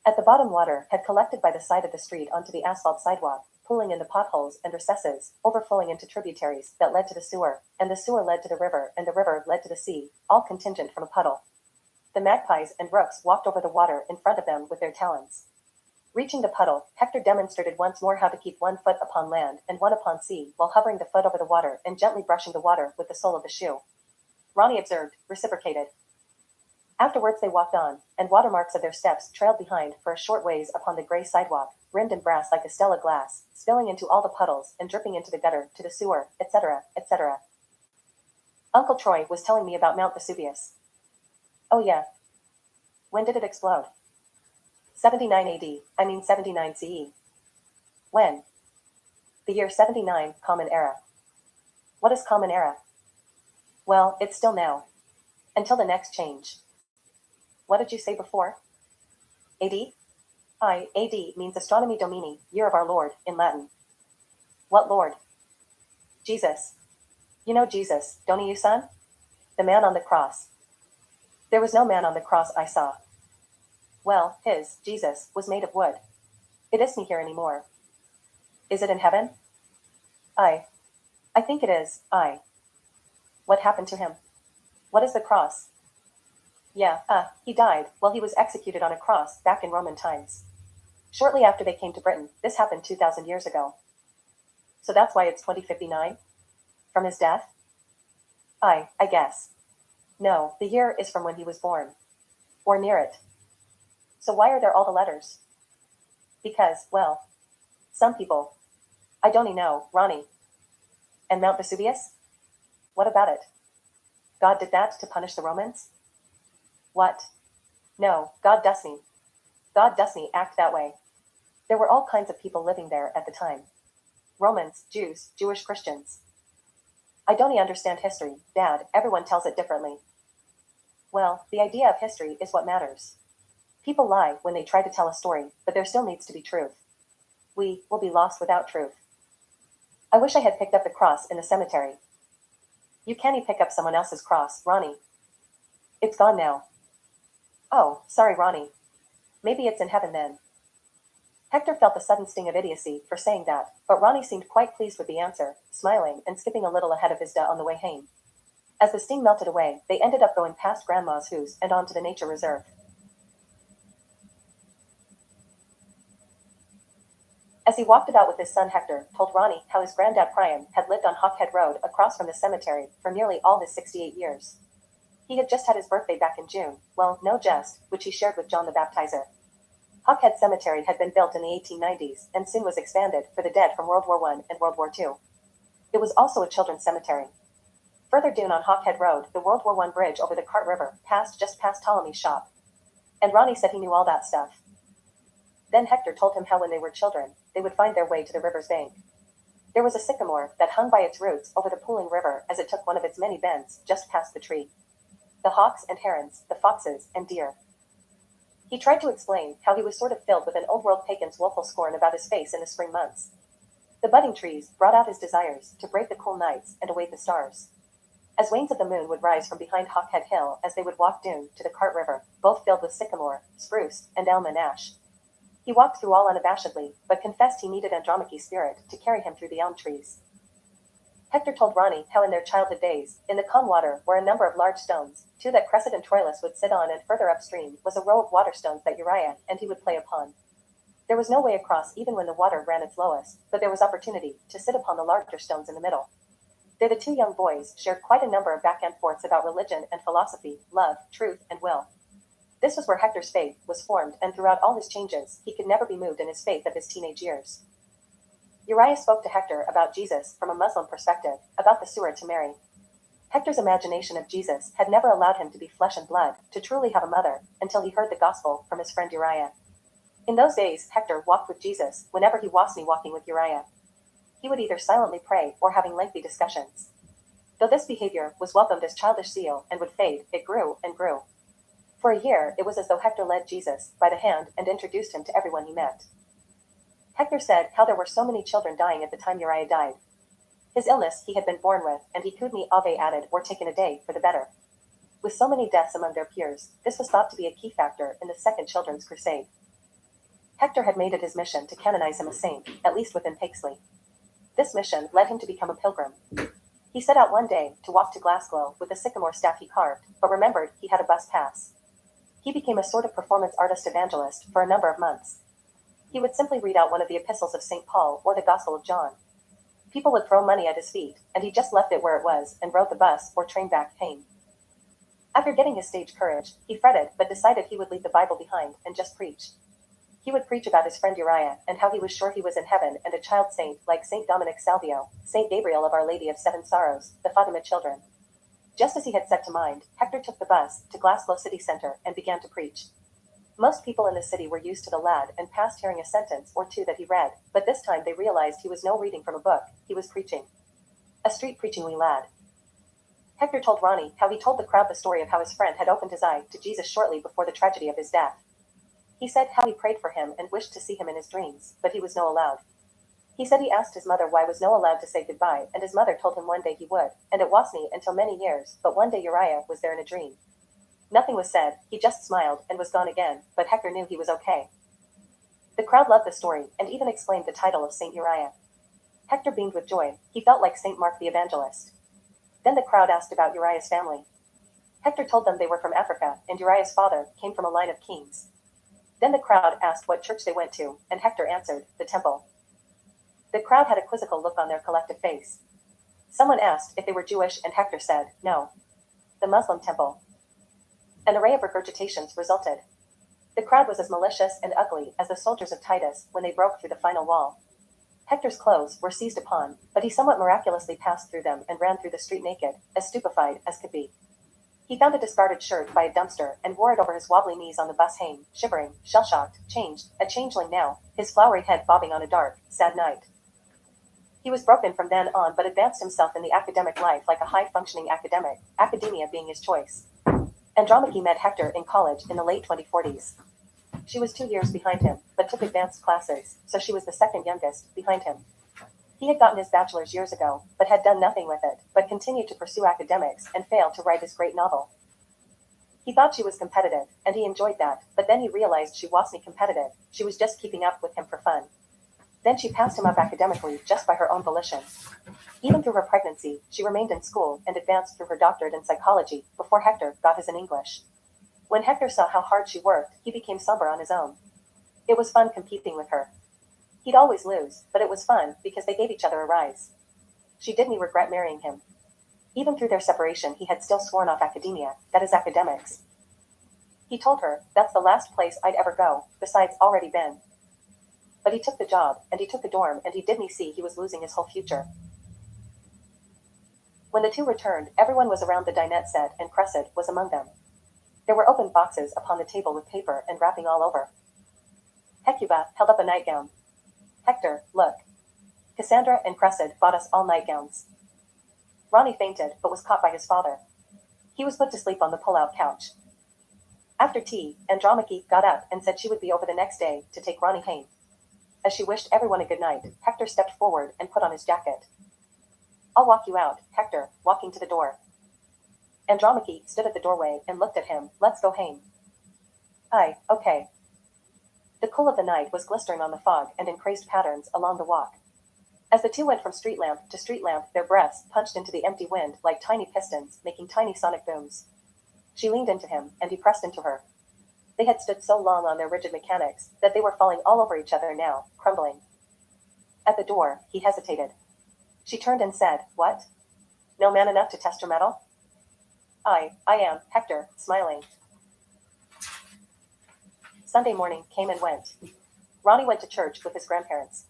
At the bottom, water had collected by the side of the street onto the asphalt sidewalk, pooling into potholes and recesses, overflowing into tributaries that led to the sewer, and the sewer led to the river, and the river led to the sea, all contingent from a puddle. The magpies and rooks walked over the water in front of them with their talons. Reaching the puddle, Hector demonstrated once more how to keep one foot upon land and one upon sea, while hovering the foot over the water and gently brushing the water with the sole of the shoe. Ronnie observed, reciprocated. Afterwards they walked on, and watermarks of their steps trailed behind for a short ways upon the gray sidewalk, rimmed in brass like a Stella glass, spilling into all the puddles and dripping into the gutter, to the sewer, etc., etc. Uncle Troy was telling me about Mount Vesuvius. Oh yeah. When did it explode? 79 AD, 79 CE. When? The year 79, Common Era. What is Common Era? Well, it's still now. Until the next change. What did you say before? AD? AD means Astronomy Domini, Year of Our Lord, in Latin. What Lord? Jesus. You know Jesus, don't you, son? The man on the cross. There was no man on the cross I saw. Well, Jesus, was made of wood. It isn't here anymore. Is it in heaven? I think it is, What happened to him? What is the cross? Yeah, he died, well, he was executed on a cross, back in Roman times. Shortly after they came to Britain, this happened 2,000 years ago. So that's why it's 2059? From his death? I guess. No, the year is from when he was born. Or near it. So why are there all the letters? Because, well, some people. I don't know, Ronnie. And Mount Vesuvius? What about it? God did that to punish the Romans? What? No, God doesn't. God doesn't act that way. There were all kinds of people living there at the time. Romans, Jews, Jewish Christians. I don't understand history, Dad, everyone tells it differently. Well, the idea of history is what matters. People lie when they try to tell a story, but there still needs to be truth. We will be lost without truth. I wish I had picked up the cross in the cemetery. You can't pick up someone else's cross, Ronnie. It's gone now. Oh, sorry, Ronnie. Maybe it's in heaven then. Hector felt the sudden sting of idiocy for saying that, but Ronnie seemed quite pleased with the answer, smiling and skipping a little ahead of his on the way home. As the sting melted away, they ended up going past Grandma's house and on to the nature reserve. As he walked about with his son Hector, told Ronnie how his granddad Priam had lived on Hawkhead Road across from the cemetery for nearly all his 68 years. He had just had his birthday back in June, well, no jest, which he shared with John the Baptizer. Hawkhead Cemetery had been built in the 1890s and soon was expanded for the dead from World War I and World War II. It was also a children's cemetery. Further down on Hawkhead Road, the World War I bridge over the Cart River passed just past Ptolemy's shop. And Ronnie said he knew all that stuff. Then Hector told him how when they were children, they would find their way to the river's bank. There was a sycamore that hung by its roots over the pooling river as it took one of its many bends just past the tree. The hawks and herons, the foxes and deer. He tried to explain how he was sort of filled with an old-world pagan's woeful scorn about his face in the spring months. The budding trees brought out his desires to brave the cool nights and await the stars. As wanes of the moon would rise from behind Hawkhead Hill as they would walk down to the Cart River, both filled with sycamore, spruce, and elm and ash. He walked through all unabashedly, but confessed he needed Andromache's spirit to carry him through the elm trees. Hector told Ronnie how in their childhood days, in the calm water were a number of large stones, two that Cressid and Troilus would sit on, and further upstream was a row of water stones that Uriah and he would play upon. There was no way across even when the water ran its lowest, but there was opportunity to sit upon the larger stones in the middle. There the two young boys shared quite a number of back and forths about religion and philosophy, love, truth, and will. This was where Hector's faith was formed, and throughout all his changes, he could never be moved in his faith of his teenage years. Uriah spoke to Hector about Jesus from a Muslim perspective, about the sewer to Mary. Hector's imagination of Jesus had never allowed him to be flesh and blood, to truly have a mother, until he heard the gospel from his friend Uriah. In those days, Hector walked with Jesus whenever he wasn't walking with Uriah. He would either silently pray or having lengthy discussions. Though this behavior was welcomed as childish zeal and would fade, it grew and grew. For a year, it was as though Hector led Jesus by the hand and introduced him to everyone he met. Hector said how there were so many children dying at the time Uriah died. His illness he had been born with, and he could not have added or taken a day for the better. With so many deaths among their peers, this was thought to be a key factor in the Second Children's Crusade. Hector had made it his mission to canonize him a saint, at least within Paisley. This mission led him to become a pilgrim. He set out one day to walk to Glasgow with a sycamore staff he carved, but remembered he had a bus pass. He became a sort of performance artist evangelist for a number of months. He would simply read out one of the epistles of St. Paul or the Gospel of John. People would throw money at his feet, and he just left it where it was and rode the bus or train back home. After getting his stage courage, he fretted but decided he would leave the Bible behind and just preach. He would preach about his friend Uriah and how he was sure he was in heaven and a child saint like St. Dominic Salvio, St. Gabriel of Our Lady of Seven Sorrows, the Fatima children. Just as he had set to mind, Hector took the bus to Glasgow city centre and began to preach. Most people in the city were used to the lad and past hearing a sentence or two that he read, but this time they realized he was no reading from a book, he was preaching. A street preaching wee lad. Hector told Ronnie how he told the crowd the story of how his friend had opened his eye to Jesus shortly before the tragedy of his death. He said how he prayed for him and wished to see him in his dreams, but he was no allowed. He said he asked his mother why was no allowed to say goodbye, and his mother told him one day he would, and it wasn't until many years, but one day Uriah was there in a dream. Nothing was said, he just smiled and was gone again, but Hector knew he was okay. The crowd loved the story, and even exclaimed the title of Saint Uriah. Hector beamed with joy, he felt like Saint Mark the Evangelist. Then the crowd asked about Uriah's family. Hector told them they were from Africa, and Uriah's father came from a line of kings. Then the crowd asked what church they went to, and Hector answered, the temple. The crowd had a quizzical look on their collective face. Someone asked if they were Jewish, and Hector said, no. The Muslim temple. An array of regurgitations resulted. The crowd was as malicious and ugly as the soldiers of Titus when they broke through the final wall. Hector's clothes were seized upon, but he somewhat miraculously passed through them and ran through the street naked, as stupefied as could be. He found a discarded shirt by a dumpster and wore it over his wobbly knees on the bus home, shivering, shell-shocked, changed, a changeling now, his flowery head bobbing on a dark, sad night. He was broken from then on but advanced himself in the academic life like a high-functioning academic, academia being his choice. Andromache met Hector in college in the late 2040s. She was 2 years behind him, but took advanced classes, so she was the second youngest, behind him. He had gotten his bachelor's years ago, but had done nothing with it, but continued to pursue academics and failed to write his great novel. He thought she was competitive, and he enjoyed that, but then he realized she wasn't competitive, she was just keeping up with him for fun. Then she passed him up academically just by her own volition. Even through her pregnancy, she remained in school and advanced through her doctorate in psychology before Hector got his in English. When Hector saw how hard she worked, he became somber on his own. It was fun competing with her. He'd always lose, but it was fun because they gave each other a rise. She didn't regret marrying him. Even through their separation, he had still sworn off academia, that is academics. He told her, that's the last place I'd ever go, besides already been. But he took the job, and he took the dorm, and he didn't see he was losing his whole future. When the two returned, everyone was around the dinette set, and Cressid was among them. There were open boxes upon the table with paper and wrapping all over. Hecuba held up a nightgown. Hector, look. Cassandra and Cressid bought us all nightgowns. Ronnie fainted, but was caught by his father. He was put to sleep on the pull-out couch. After tea, Andromache got up and said she would be over the next day to take Ronnie home. As she wished everyone a good night, Hector stepped forward and put on his jacket. I'll walk you out, Hector, walking to the door. Andromache stood at the doorway and looked at him. Let's go home. Aye, okay. The cool of the night was glistering on the fog and in crazed patterns along the walk. As the two went from street lamp to street lamp, their breaths punched into the empty wind like tiny pistons, making tiny sonic booms. She leaned into him, and he pressed into her. They had stood so long on their rigid mechanics that they were falling all over each other now, crumbling. At the door, he hesitated. She turned and said, what? No man enough to test her mettle? I am, Hector, smiling. Sunday morning came and went. Ronnie went to church with his grandparents.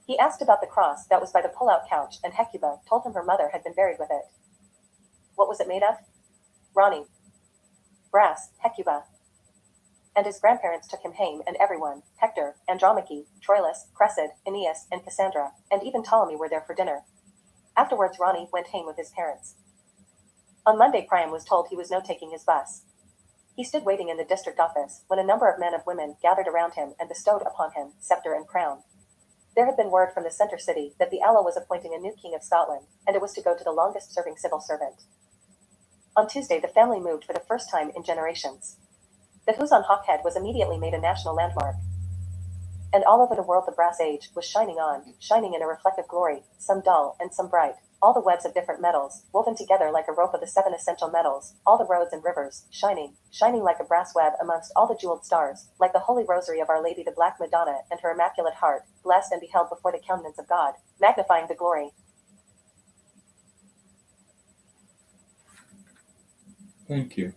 He asked about the cross that was by the pull-out couch, and Hecuba told him her mother had been buried with it. What was it made of? Ronnie. Brass, Hecuba. And his grandparents took him hame and everyone, Hector, Andromache, Troilus, Cressid, Aeneas, and Cassandra, and even Ptolemy were there for dinner. Afterwards Ronnie went hame with his parents. On Monday Priam was told he was no taking his bus. He stood waiting in the district office, when a number of men and women gathered around him and bestowed upon him scepter and crown. There had been word from the centre city that the Aloe was appointing a new king of Scotland, and it was to go to the longest-serving civil servant. On Tuesday the family moved for the first time in generations. The Who's on Hawkhead was immediately made a national landmark. And all over the world the brass age was shining on, shining in a reflective glory, some dull and some bright, all the webs of different metals, woven together like a rope of the 7 essential metals, all the roads and rivers, shining, shining like a brass web amongst all the jeweled stars, like the holy rosary of Our Lady the Black Madonna and her immaculate heart, blessed and beheld before the countenance of God, magnifying the glory. Thank you.